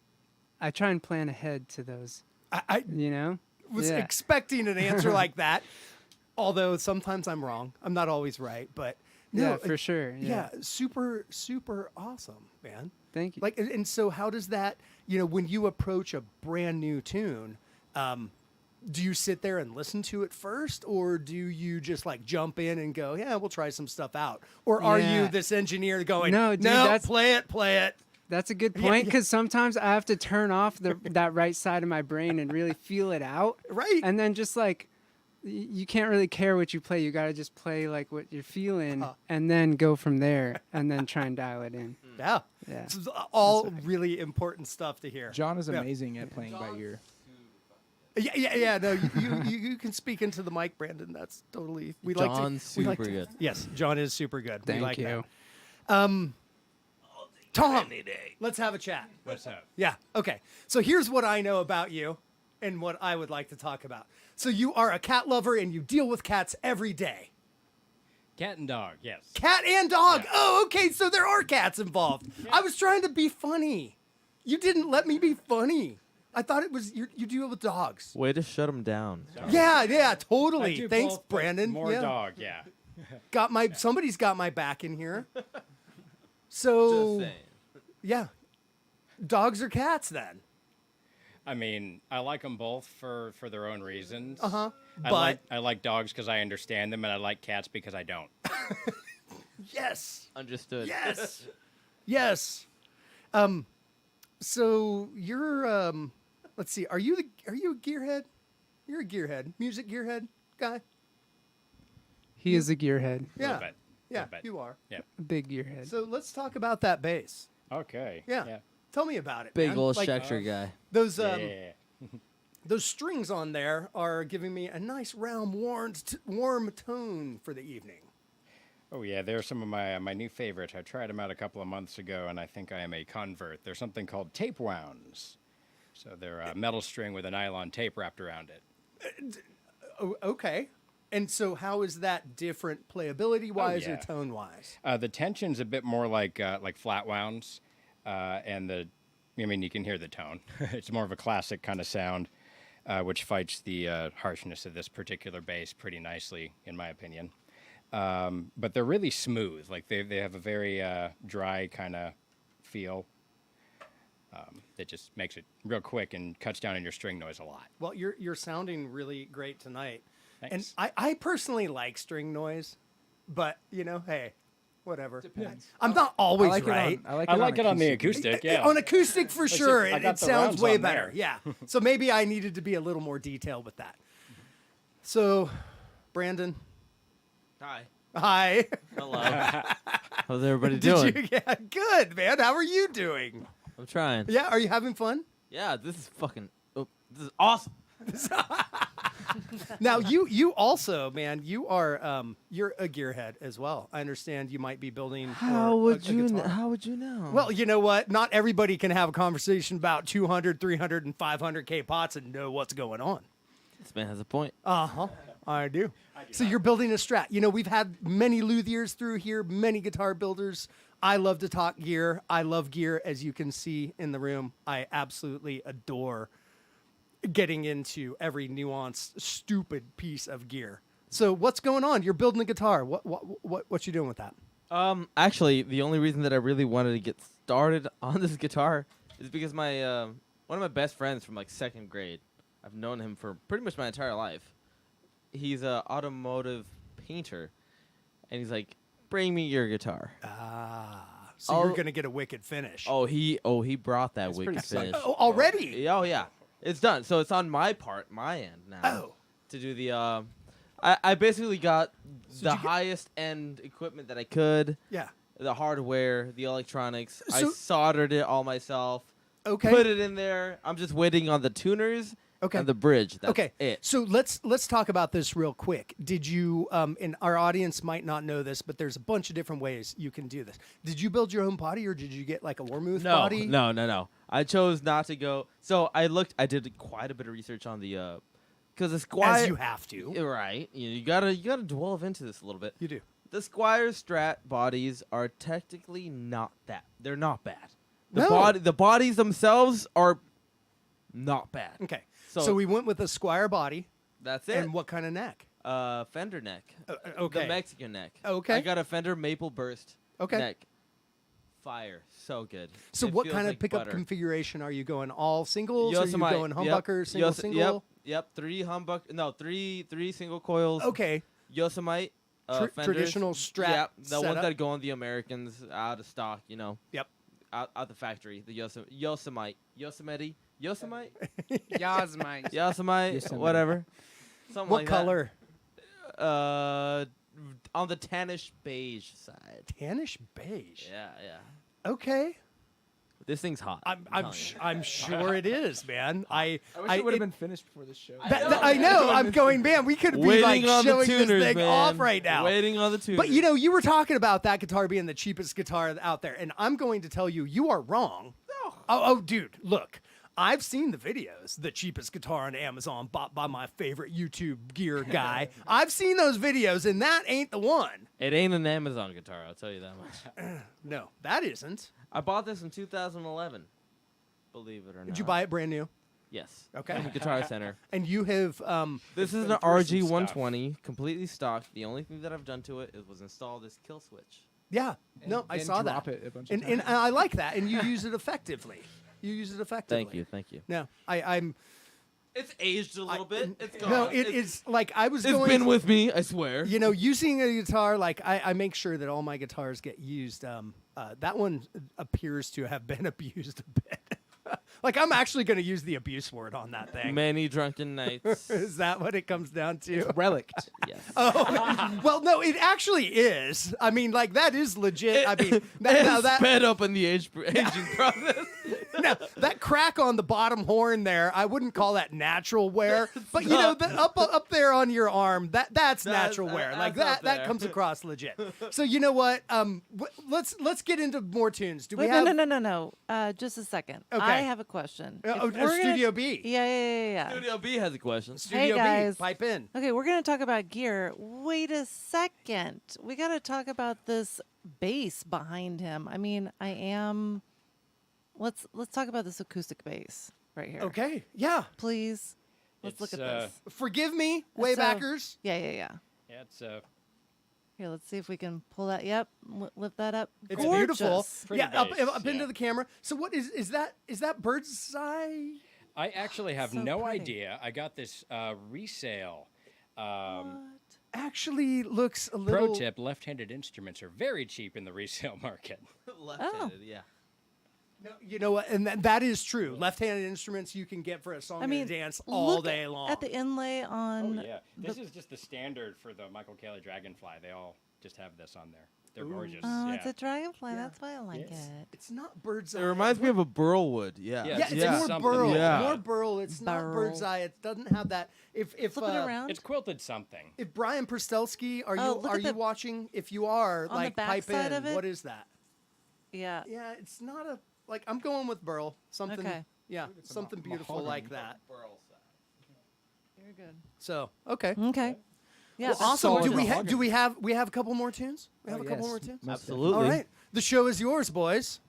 I try and plan ahead to those. I was Yeah. expecting an answer like that, although sometimes I'm wrong. I'm not always right, but no, Yeah, for sure. Yeah, super, super awesome, man. Thank you. And so how does that, when you approach a brand new tune, do you sit there and listen to it first, or do you just jump in and go, yeah, we'll try some stuff out? Or are you Yeah. this engineer going, No, dude, that's- play it? That's a good Yeah, point, yeah. because sometimes I have to turn off that right side of my brain and really feel it out. Right. And then just you can't really care what you play. You got to just play what you're feeling and then go from there and then try and dial it in. Yeah. Yeah. This is all really important stuff to hear. John is Yeah. amazing at playing by ear. Yeah. No, you can speak into the mic, Brandon. That's totally. John's super good. Yes, John is super good. We Thank like you. that. Tom, let's have a chat. What's up? Yeah. Okay. So here's what I know about you, and what I would like to talk about. So you are a cat lover, and you deal with cats every day. Cat and dog, yes. Cat and dog. Yeah. Oh, okay. So there are cats involved. I was trying to be funny. You didn't let me be funny. I thought it was you deal with dogs. Way to shut him down. Yeah, I totally. do Thanks, both, but Brandon. More Yeah. dog, yeah. Somebody's got my back in here. Just So saying. yeah, dogs or cats then? I mean, I like them both for their own reasons. Uh-huh. I like dogs because I understand them, and I like cats because I don't. Yes. Understood. Yes. Yes. So you're let's see, are you a gearhead? You're a gearhead, music gearhead guy. He is a gearhead, Yeah, bit. yeah, Little bit. you are. Yeah. a big gearhead. So let's talk about that bass. Okay. Yeah. Tell me about it. Big man. old Like, structure guy. those Yeah. those strings on there are giving me a nice round warm tone for the evening. Oh yeah, they're some of my new favorites. I tried them out a couple of months ago, and I think I am a convert. There's something called tape wounds. So they're a metal string with a nylon tape wrapped around it. Oh, okay. And so how is that different playability wise or yeah. tone wise? The tension's a bit more like flat wounds, and you can hear the tone. It's more of a classic kind of sound, which fights the harshness of this particular bass pretty nicely, in my opinion. But they're really smooth. Like they have a very dry kind of feel. That just makes it real quick and cuts down on your string noise a lot. Well, you're sounding really great tonight. Thanks. And I personally like string noise, but hey, whatever. Depends. I'm not always I like right. It on, I like it on the acoustic, yeah. On acoustic for sure, I got it the sounds rounds way on better. there. Yeah. So maybe I needed to be a little more detailed with that. So, Brandon, Hi. hi. Hello. How's everybody Did doing? you? Yeah, good, man. How are you doing? I'm trying. Yeah, are you having fun? Yeah, this is fucking. Oh, this is awesome. Now you also, man, you're a gearhead as well. I understand you might be building. How for would a you? guitar. How would you know? Well, you know what? Not everybody can have a conversation about 200, 300, and 500K pots and know what's going on. this man has a point. Uh-huh. I do. So you're building a Strat. We've had many luthiers through here, many guitar builders. I love to talk gear. I love gear, as you can see in the room. I absolutely adore getting into every nuanced, stupid piece of gear. So what's going on? You're building a guitar. What you doing with that? Actually, the only reason that I really wanted to get started on this guitar is because my one of my best friends from like second grade. I've known him for pretty much my entire life. He's a automotive painter, and he's like, "Bring me your guitar." So you're gonna get a wicked finish. Oh, he brought that pretty wicked sick. finish. Oh, already? Oh yeah, it's done. So it's on my part, my end now. Oh. To do the I basically got the highest end equipment that I could. Yeah. The hardware, the electronics. I So- soldered it all myself. Okay. Put it in there. I'm just waiting on the tuners. Okay. And the bridge. That's Okay, it. so let's talk about this real quick. Did you? And our audience might not know this, but there's a bunch of different ways you can do this. Did you build your own body, or did you get like a Warmouth body? No. I chose not to go. So I did quite a bit of research on the, because the Squire. As you have to. Right. You gotta delve into this a little bit. You do. The Squire Strat bodies are technically not that. They're not bad. No. The bodies themselves are not bad. Okay. So- So we went with a Squire body. That's it. And what kind of neck? Fender neck. Okay. The Mexican neck. Okay. I got a Fender Maple Burst Okay. neck. Fire. So good. So It what feels kind of like pickup butter. configuration are you going? All singles? Or are you Yosemite. going humbucker, single, single? Yep. Three single coils. Okay. Yosemite. Fenders. Traditional Strat Yep. The ones setup? that go on the Americans out of stock. Yep. Out the factory. The Yosemite. Yasmite. Yosemite. Whatever. Something What like color? That. On the tannish beige side. Tannish beige. Yeah. Okay. This thing's hot. I'm sure it is, man. I wish it would have been finished before this show. I know. I'm going, man. We could be Waiting like on the showing tuners, this thing man. off right now. Waiting on the tuners. But you were talking about that guitar being the cheapest guitar out there, and I'm going to tell you, you are wrong. No. Oh, dude, look. I've seen the videos, the cheapest guitar on Amazon bought by my favorite YouTube gear guy. I've seen those videos, and that ain't the one. It ain't an Amazon guitar, I'll tell you that much. No, that isn't. I bought this in 2011. Believe it or not. Did you buy it brand new? Yes. Okay. From Guitar Center. And you have This is an been through some RG120, completely stock. The only thing that I've done to it was install this kill switch. yeah. No, I then saw drop that. it a bunch of And times. I like that, and you use it effectively. You use it effectively. Thank you. No, I'm. It's aged a little bit. It's gone. No, it's like I was It's going. been with me, I swear. Using a guitar, like I make sure that all my guitars get used that one appears to have been abused a bit. Like, I'm actually going to use the abuse word on that thing. Many drunken nights. Is that what it comes down to? Relict. Yes. Oh, well, no, it actually is. I mean, like, that is legit. I mean, It's that sped up in the aging process. now, that crack on the bottom horn there, I wouldn't call that natural wear, but you know, up there on your arm, that's natural wear. Like that's up that there. comes across legit. So you know what? Let's get into more tunes. Do we Wait, have no. Just a second. Okay. I have a question. If we're gonna- Studio B? Yeah. Studio B has a question. Studio guys. B, pipe in. Okay, we're gonna talk about gear. Wait a second. We gotta talk about this bass behind him. I mean, Let's talk about this acoustic bass right here. Okay, yeah. Please. Let's look at this. Forgive me, So- waybackers. Yeah. Yeah, it's Here, let's see if we can pull that. Yep, lift that up. It's Gorgeous. beautiful. Pretty Yeah, up bass, into yeah. the camera. So what is that? Is that bird's eye? I actually have So no pretty. idea. I got this resale. What? Actually looks a Pro little. tip: left-handed instruments are very cheap in the resale market. Left-handed, yeah. No, you know what? And that is true. Left-handed instruments you can get for a song I mean, and a dance all look day long. at the inlay Oh on. yeah, this is just the standard for the Michael Kelly Dragonfly. They all just have this on there. They're gorgeous. Oh, yeah. it's a dragonfly. Yeah. That's why I like Yes. it. It's not bird's eye. It reminds me of a burlwood. Yeah. Yeah, Yeah, it's Yeah. more Something burl. Yeah. More burl. It's not bird's Burl. eye. It doesn't have that. If Flip it around. It's quilted something. If Brian Prstelsky, are Oh, look you at the- watching? If you are, on the like back pipe side in. of it? What is that? Yeah. Yeah, it's not a like. I'm going with burl. Something. Okay. Yeah, something beautiful like that. You're good. So okay. Okay. Yeah. Well, awesome. solid Do we mahogany. have a couple more tunes? We have Oh, a couple yes. more tunes. Most Absolutely. All right. The show is yours, boys.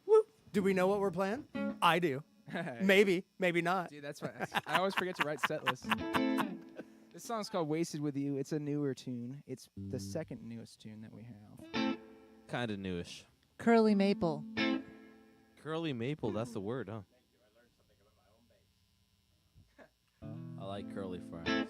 Woo. Do we know what we're playing? I do. definitely. Maybe, maybe not. Dude, that's right. I always forget to write set lists. This song's called Wasted With You. It's a newer tune. It's the second newest tune that we have. Kind of newish. Curly maple. Curly maple, that's the word, huh? I like curly fries.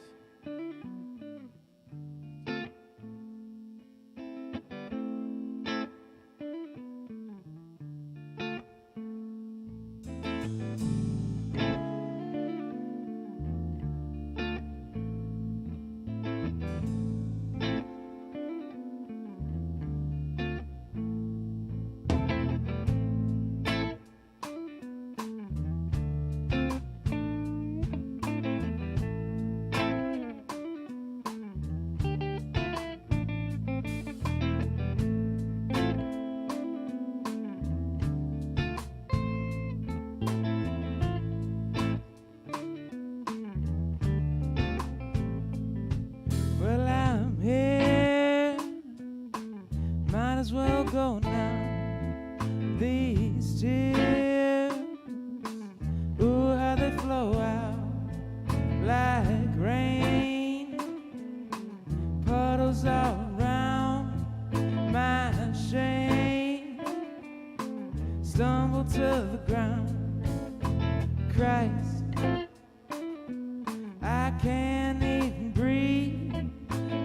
Well, I'm here. Might as well go now. These tears, ooh, how they flow out like rain. Puddles all around my shame. Stumble to the ground. Christ, I can't even breathe.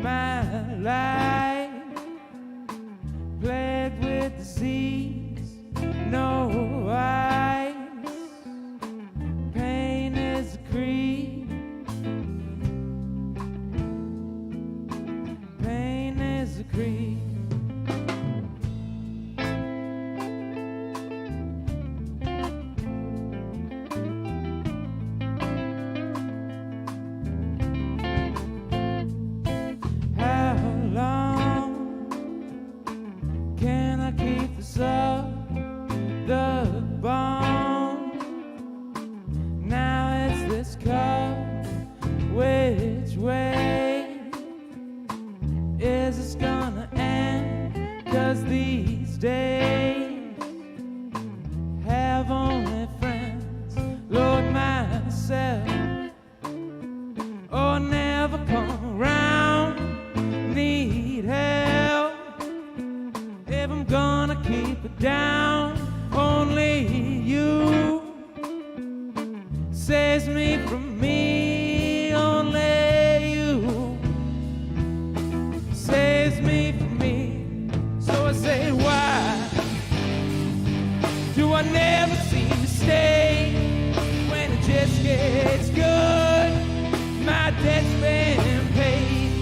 My life plagued with disease, no eyes. Pain is a creed. Pain is a creed. How long can I keep this up? The bone. Now it's this cup. Which way is this gonna end? 'Cause these days have only friends. Lord, myself. Oh, never come around. Need help if I'm gonna keep it down. Only you saves me from me. Only you saves me from me. So I say, why? gets good, my debt's been paid.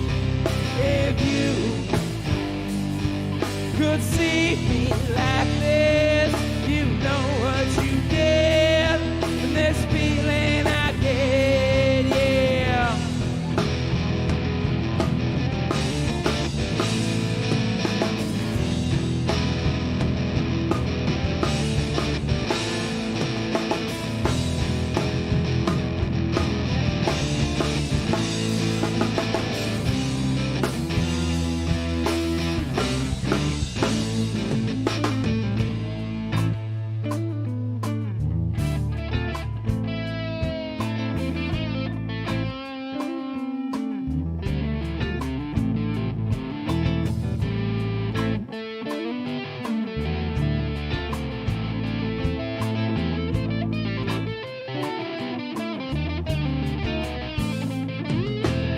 If you could see me like this, you know what you did, and this feeling I get, yeah.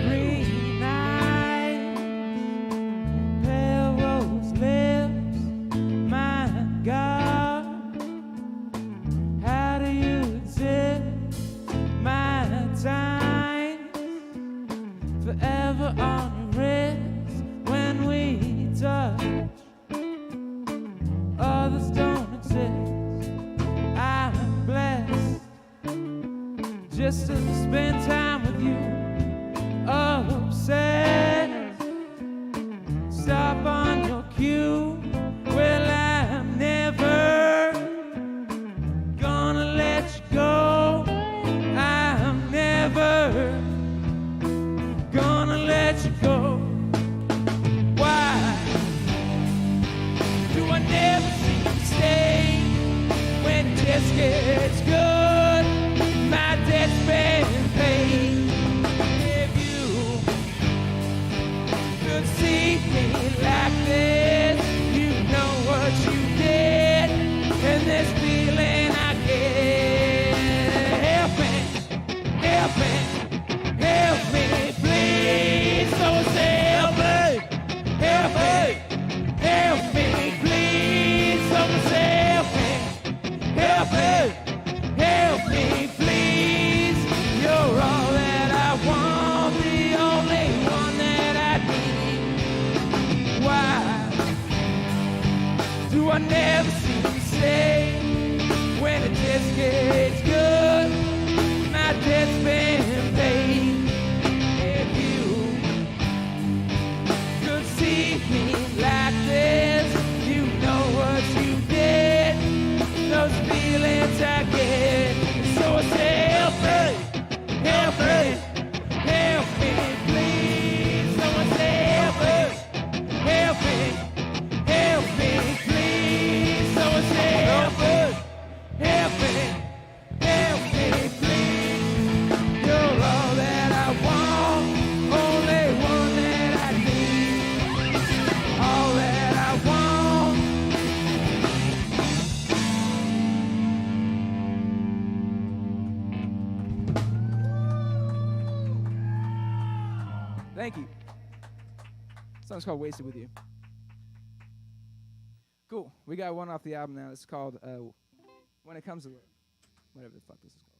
Green eyes, pale rose lips, my God, how do you exist? My time forever on your wrist when we touch. Others don't exist. I'm blessed just to spend time with you. Obsessed, stop on your cue. Well, I'm never gonna let you go. I'm never gonna let you go. Why do I never see you stay when it just gets good? My debt's been paid. If you could see me like this, you know what you did, and this feeling I get. Help me, help me, help me, please. So say help me, help me, help me, please. So say help me, help me, help me, please. You're all that I want, the only one that I need. Why do I never see you stay when it just gets good? My debt's been paid. If you could see me like this, you know what you did, those feelings I get. So I say help me, help me, help me, please. So I say help me, help me, help me, please. So I say help me, help me, help me, please. You're all that I want, only one that I need, all that I want. Thank you. Song's called Wasted With You. Cool. We got one off the album now. It's called When It Comes to Love. Whatever the fuck this is called.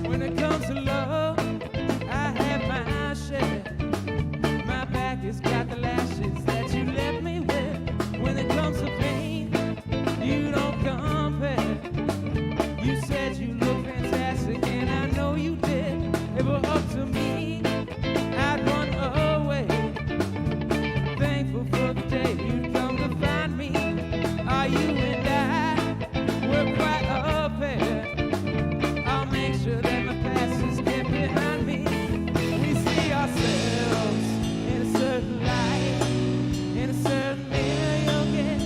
When it comes to love, I have my share. My back has got the lashes that you left me with. When it comes to pain, you don't compare. You said you look fantastic, and I know you did. If it were up to me, I'd run away. Thankful for the day you'd come to find me. Are you and I, we're quite a pair. I'll make sure that my past is kept behind me. We see ourselves in a certain light, in a certain mirror you'll get.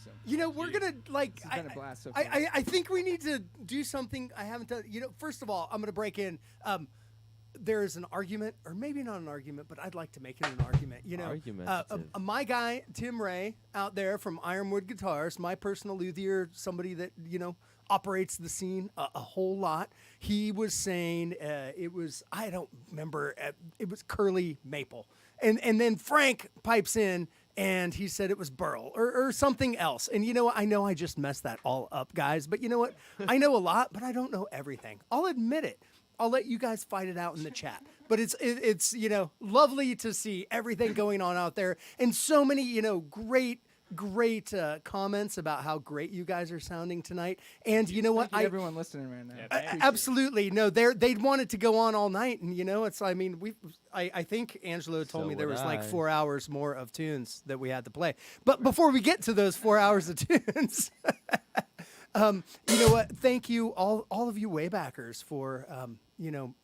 So You know, we're gonna like. This has been a blast so far. I think we need to do something I haven't done. You know, first of all, I'm gonna break in. There is an argument, or maybe not an argument, but I'd like to make it an argument. You know, Argumentative. my guy Tim Ray out there from Ironwood Guitars, my personal luthier, somebody that operates the scene a whole lot. He was saying it was, I don't remember, it was Curly Maple, and then Frank pipes in. And he said it was Burl or something else. And you know what? I know I just messed that all up, guys. But you know what? I know a lot, but I don't know everything. I'll admit it. I'll let you guys fight it out in the chat. But it's lovely to see everything going on out there. And so many, great comments about how great you guys are sounding tonight. And you know what? Thank you everyone listening right now. Yeah, Absolutely. No, they'd want it to go on all night. And I think Angelo told So me there would was like I. 4 hours more of tunes that we had to play. But before we get to those 4 hours of tunes, you know what? Thank you all of you Waybackers for,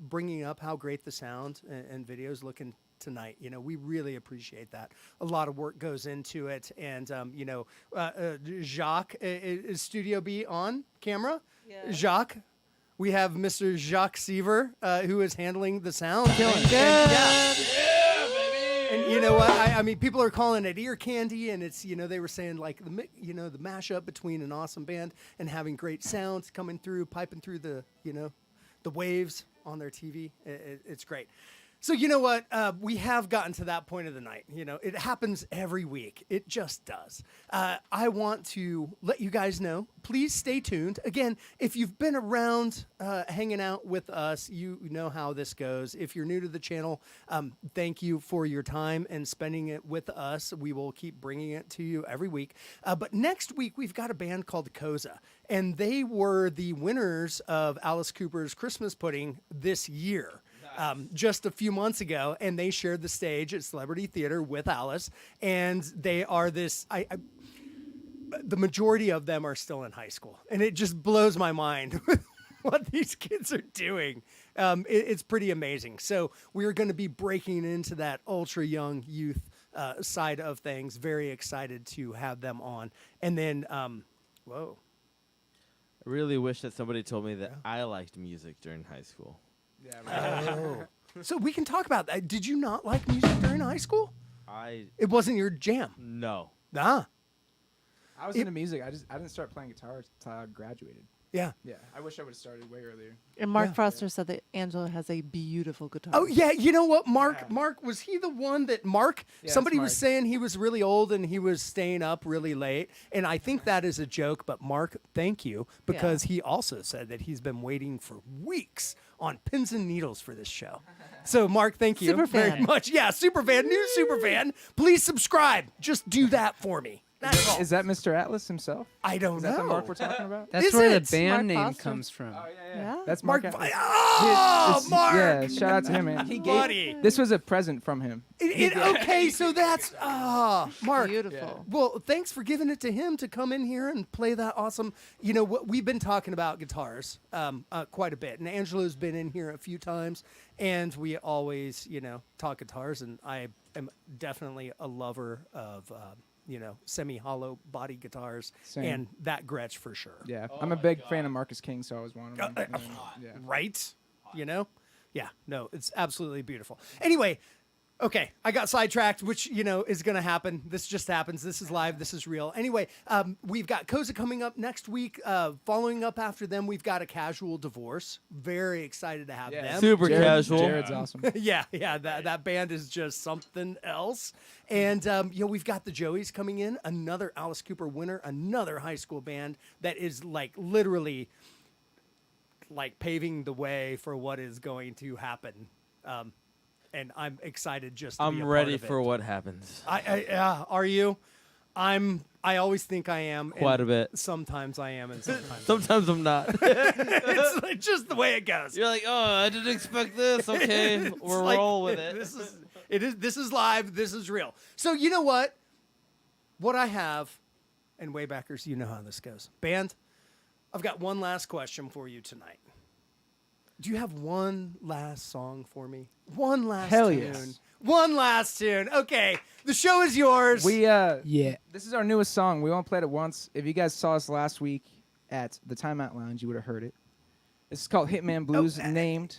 bringing up how great the sound and videos looking tonight. We really appreciate that. A lot of work goes into it. And, Jacques, is Studio B on camera? Yeah. Jacques. We have Mr. Jacques Seaver, who is handling the sound. And you know what? I mean, people are calling it ear candy, and it's, they were saying like the mashup between an awesome band and having great sounds coming through, piping through the waves on their TV. It's great. So you know what? We have gotten to that point of the night. It happens every week. It just does. I want to let you guys know, please stay tuned. Again, if you've been around hanging out with us, you know how this goes. If you're new to the channel, thank you for your time and spending it with us. We will keep bringing it to you every week. But next week, we've got a band called Koza, and they were the winners of Alice Cooper's Christmas Pudding this year. Just a few months ago, and they shared the stage at Celebrity Theater with Alice, and they are this. The majority of them are still in high school, and it just blows my mind what these kids are doing. It's pretty amazing. So we're going to be breaking into that ultra young youth side of things. Very excited to have them on, and then whoa. I really wish that somebody told me that I liked music during high school. Yeah, right. Oh. So we can talk about that. Did you not like music during high school? It wasn't your jam. No. Ah. I was into music. I didn't start playing guitar until I graduated. Yeah. Yeah, I wish I would have started way earlier. And Mark Yeah. Foster said that Angela has a beautiful guitar. Oh yeah, you know what, Mark? Yeah. Mark, was he the one that Mark? Yeah, Somebody that's was Mark. saying he was really old and he was staying up really late, and I think that is a joke. But Mark, thank you, because he also said that he's been waiting for weeks on pins and needles for this show. So Mark, thank you Super very fan. much. Yeah, super fan, new super fan. Please subscribe. Just do that for me. That's all. Is that Mr. Atlas himself? I don't Is know. that the Mark we're talking about? That's Is where it? the band Mark name Foster. comes from. Yeah. That's Mark. Mark. Atlas. Oh, It's- Mark. Yeah, shout out to him, man. He Buddy. This was a present from him. Okay, so that's Mark. Beautiful. Well, thanks for giving it to him to come in here and play that awesome. What we've been talking about guitars quite a bit, and Angelo's been in here a few times, and we always talk guitars, and I am definitely a lover of semi-hollow body guitars, Same. and that Gretsch for sure. Yeah, I'm a big fan of Marcus King, so I always wanted him. And then, yeah. Right? Yeah, no, it's absolutely beautiful. Anyway, okay, I got sidetracked, which, is going to happen. This just happens. This is live. This is real. Anyway, we've got Koza coming up next week. Following up after them, we've got A Casual Divorce. Very excited to have them. Super casual. Jared's awesome. Yeah, that band is just something else. And, we've got the Joeys coming in, another Alice Cooper winner, another high school band that is like literally like paving the way for what is going to happen. And I'm excited just to be I'm a ready part of for it. what happens. Are you? I always think I am. Quite and a bit. Sometimes I am, and sometimes Sometimes I'm not. it's like just the way it goes. You're like, oh, I didn't expect this. Okay, It's we'll like, roll with it. This is live. This is real. So you know what? What I have, and Waybackers, you know how this goes. Band, I've got one last question for you tonight. Do you have one last song for me? One last Hell tune. yes. One last tune. Okay, the show is yours. Yeah. This is our newest song. We only played it once. If you guys saw us last week at the Timeout Lounge, you would have heard it. This is called Hitman Blues, named.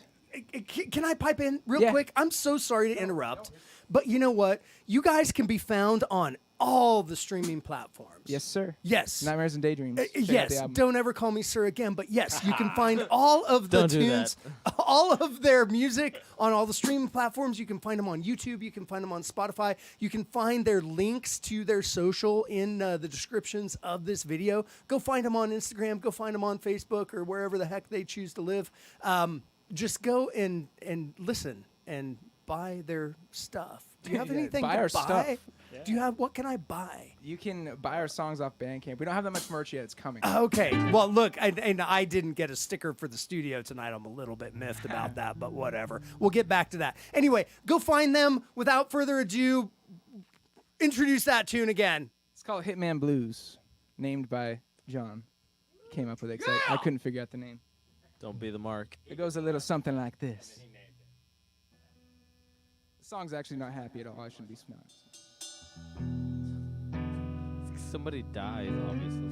Can I pipe in real Yeah. quick? I'm so sorry to interrupt, but you know what? You guys can be found on all the streaming platforms. Yes, sir. Yes. Nightmares and Daydreams. Check out Yes, the album. don't ever call me sir again, but yes, you can find all of the Don't do tunes, all of their music on all the streaming platforms. You can find them on YouTube, you can find them on Spotify, you can find their links to their social in the descriptions of this video. Go find them on Instagram, go find them on Facebook or wherever the heck they choose to live. Just go and listen and buy their stuff. Do you have Yeah, anything buy to our buy? stuff. Do you have, what can I buy? You can buy our songs off Bandcamp. We don't have that much merch yet. It's coming. Okay. Well, look, and I didn't get a sticker for the studio tonight. I'm a little bit miffed about that, but whatever. We'll get back to that. Anyway, go find them. Without further ado, introduce that tune again. It's called Hitman Blues, named by John. Came up with it 'cause I couldn't figure out the name. Don't be the mark. It goes a little something like this. The song's actually not happy at all. I shouldn't be smart. Somebody dies, obviously.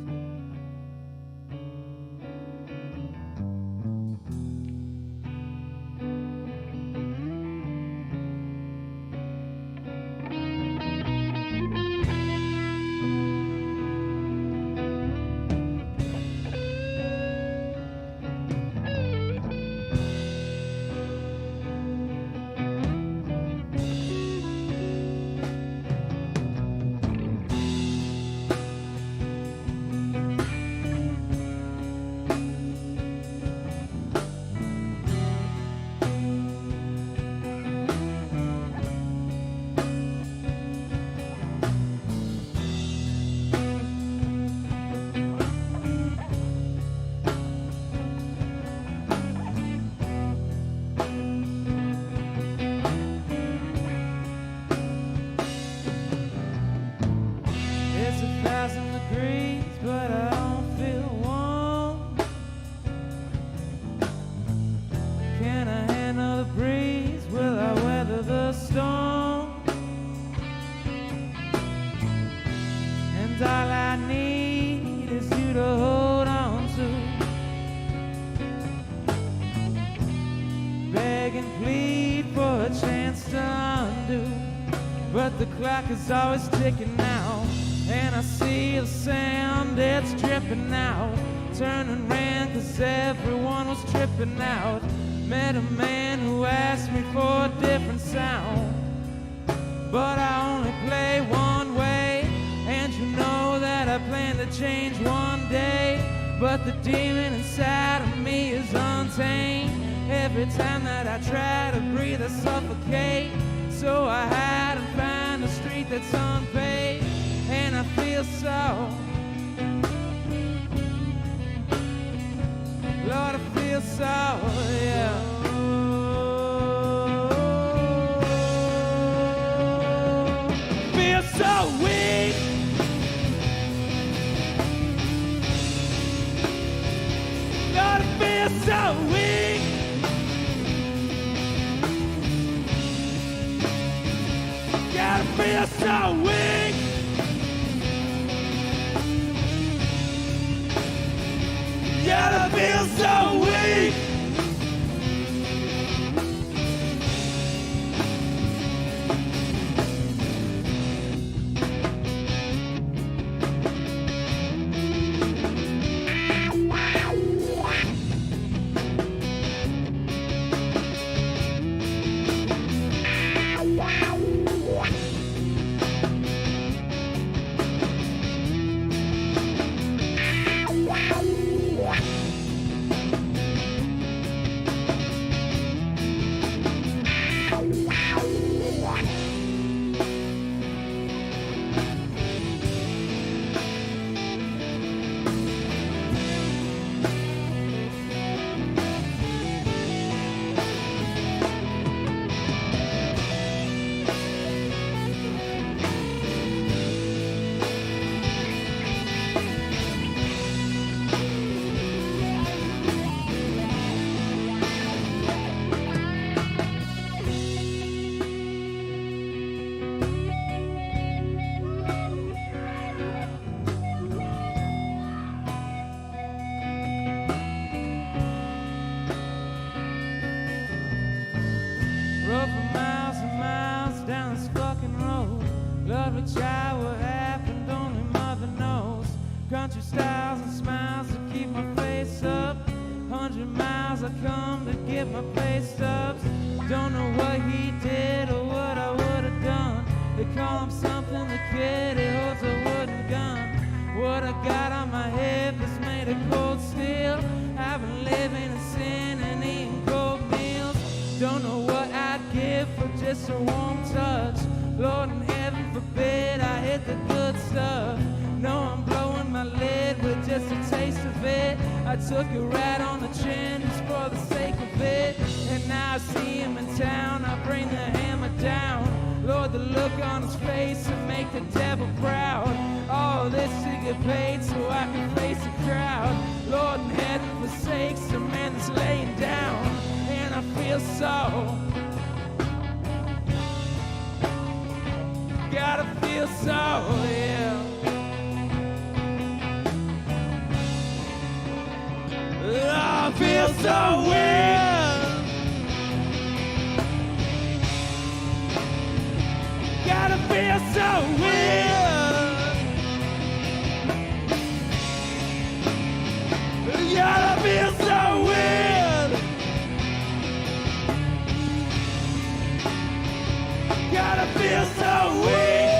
It's 1,000 degrees, but I don't feel warm. Can I handle the breeze? Will I weather the storm? And all I need is you to hold on to. Beg and plead for a chance to undo. But the clock is always ticking now, and I see the sand, it's dripping out. Turning ran 'cause everyone was tripping out. Met a man who asked me for a different sound, but I only play one way, and you know that I plan to change one day. But the demon inside of me is untamed. Every time that I try to breathe, I suffocate. So I hide and find a street that's unpaved, and I feel so, Lord, I feel so, yeah. Feel so weak. Lord, I feel so weak. Gotta feel so weak. Gotta feel so weak. a child, what happened, only mother knows. Country styles and smiles to keep my face up. 100 miles I come to get my pay stubs. Don't know what he did or what I would have done. They call him something, the kid, he holds a wooden gun. What I got on my hip is made of cold steel. I've been living in sin and eating cold meals. Don't know what I'd give for just a warm touch. Lord in heaven forbid I hit the good stuff. No, I'm blowing my lid with just a taste of it. I took it right on the chin just for the sake of it. And now I see him in town, I bring the hammer down. Lord, the look on his face will make the devil proud. All this to get paid so I can face the crowd. Lord in heaven forsakes the man that's laying down. And I feel so, gotta feel so, yeah. I feel so weird. Gotta feel so weird. Gotta feel so weird. Gotta feel so weird.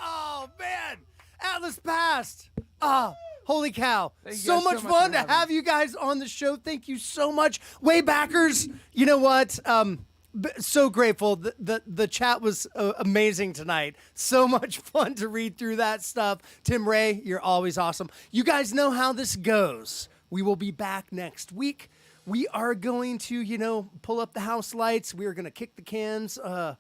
Oh, man. Atlas Past. Ah, holy cow. Thank you So guys so much much fun for to having have you guys on the show. Thank you so much. Waybackers, you know what? So grateful. The chat was amazing tonight. So much fun to read through that stuff. Tim Ray, you're always awesome. You guys know how this goes. We will be back next week. We are going to, pull up the house lights. We are going to kick the cans out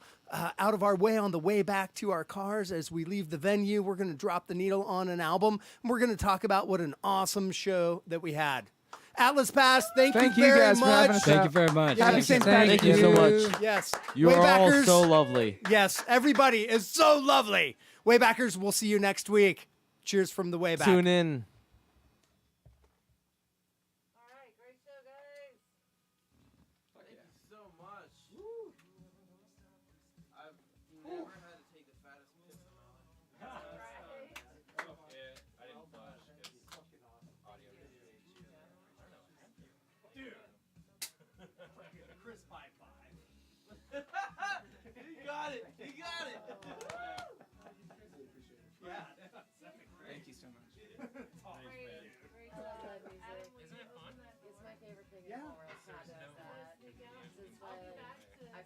of our way on the way back to our cars as we leave the venue. We're going to drop the needle on an album. And we're going to talk about what an awesome show that we had. Atlas Pass, thank you very guys for having much. us Thank out. you very much. Yeah, Happy St. Thank Patrick's you so Day. much. Yes. You are all Waybackers, so lovely. yes, everybody is so lovely. Waybackers, we'll see you next week. Cheers from the Wayback. Tune in. All right, great.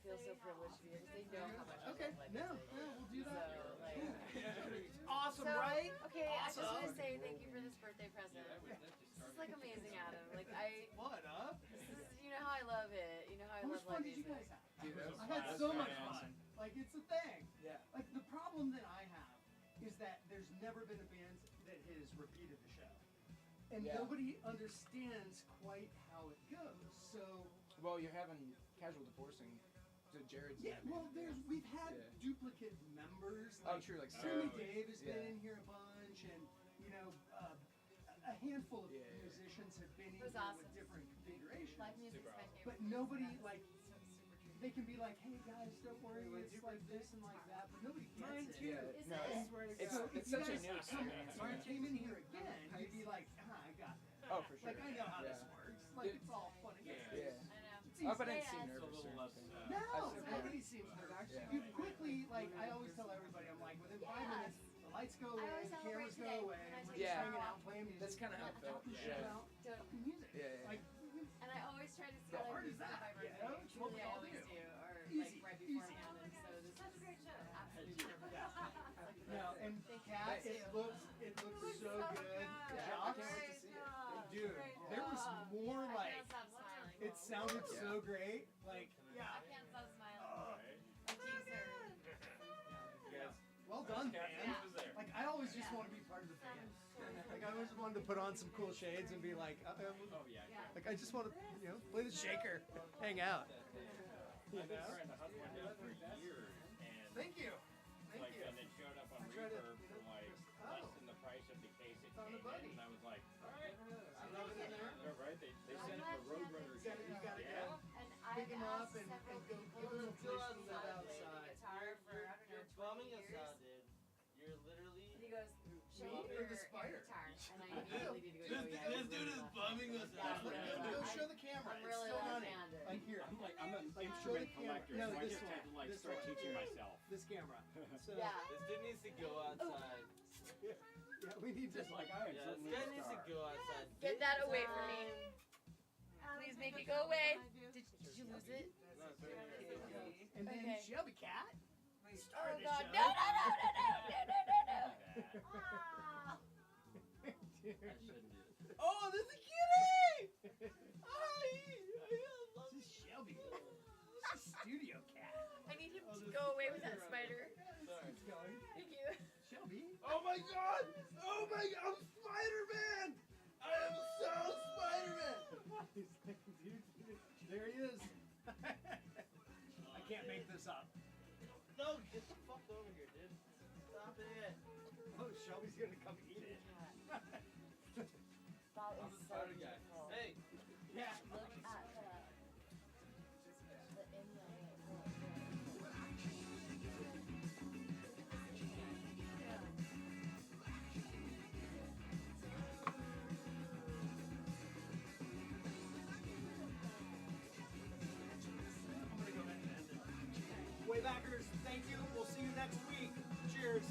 feel so privileged to be here because they know how much I Okay, love Like no, Music. no, we'll do that. So, like, Awesome, so, right? Okay, I just want to Awesome. say thank you for this birthday present. This is like amazing, Adam. Like What, huh? you know how I love it. You know how I How much love fun live did you music. guys have? Dude, that was I had fun. so much That's fun. Like, it's a thing. Yeah. Like, the problem that I have is that there's never been a band that has repeated the show. And Yeah. nobody understands quite how it goes. So, Well, you're having casual divorcing to Jared's. yeah, well, we've had Yeah. duplicate members. Oh, true, like Sammy oh, Dave has yeah. been in here a bunch, and, you know, a handful of Yeah, yeah. musicians have been in It here was awesome. with different configurations. Live music's my favorite. But nobody, like, they can be like, hey guys, don't worry, it's like this and like that, but nobody gets it. Yeah, Is no, it? it's So if it's you such a guys new experience. If you came in here again, you'd be like, I got this. Oh, for sure. Like, I know how this Yeah. works. Like, it's all fun and games. Yeah. I know. It's Oh, but I easy. didn't seem Yeah. nervous or anything. No, I've- nobody seems nervous. Yeah. You quickly, like, I always tell everybody, I'm like, within 5 minutes, the lights go I away, always the celebrate cameras today go away, when I and we're take just a hanging shower. out playing music. That's kind of how it felt. Talking shit Yeah. about Don't- fucking music. Yeah, yeah. Like, And I always try to see How live hard is music that? by You birthday. know? It's what we Truly, I all always do. do. Or Easy, like right easy. beforehand. And so this is a great show. Absolutely perfect. no, and Kat, it looks so good. Yeah, I Chops. can't wait to see it. Dude, there was more I like, can't stop smiling. it sounded Yeah. so great. Like, I yeah. can't stop smiling. My cheeks hurt. Well done, man. Yeah. Like, I always just want to be part of the band. Like, I always wanted to put on some cool shades and be like, Yeah. like I just want to, play the shaker, hang out. You know? Trying to hunt one down for years, and Thank you. Thank like you. and it showed up on I tried to, Reverb for like less than the price of the case it Found a came buddy. in, and I was like, all right, I love it in there. yeah, right. They I'm sent glad the you Roadrunner. have You gotta Yeah. And pick I've him up asked and several go people give him a to place to live play the outside. guitar for, I don't know, You're bumming 20 us years. out, dude. You're literally. And he goes, show Me me or your the spider? guitar. And I immediately need to go, oh, yeah. This dude is bumming us Yeah, out. I'm Go really- show the camera. I'm It's really still running. left-handed. Like here. I'm like, I'm an Like, show instrument the camera. collector, No, so I this just one. had to like This start one. teaching myself. This camera. So, Yeah. This dude needs to go outside. yeah, we need to. Just like I am Yeah, certainly this guy a needs to star. go outside. Get that away from me. Please make it go away. Did you lose it? No, it's right here. And then Okay. Shelby Cat. We Oh started the god. show. No, no, no, no, no, no, no, no. Ah. I shouldn't do this. Oh, there's a kitty! This is Shelby. This is Studio Cat. I need him to go away with that spider. Sorry. It's going. Thank you. Shelby. Oh my god! Oh my god! I'm Spider-Man! I am so Spider-Man! He's like, dude, there he is. I can't make this up. No, get the fuck over here, dude. Stop it. Oh, Shelby's gonna come eat it. That I'm is the so spider guy. beautiful. Hey! Yeah. Look at the inlay. I'm gonna go ahead and end it. Waybackers, thank you. We'll see you next week. Cheers.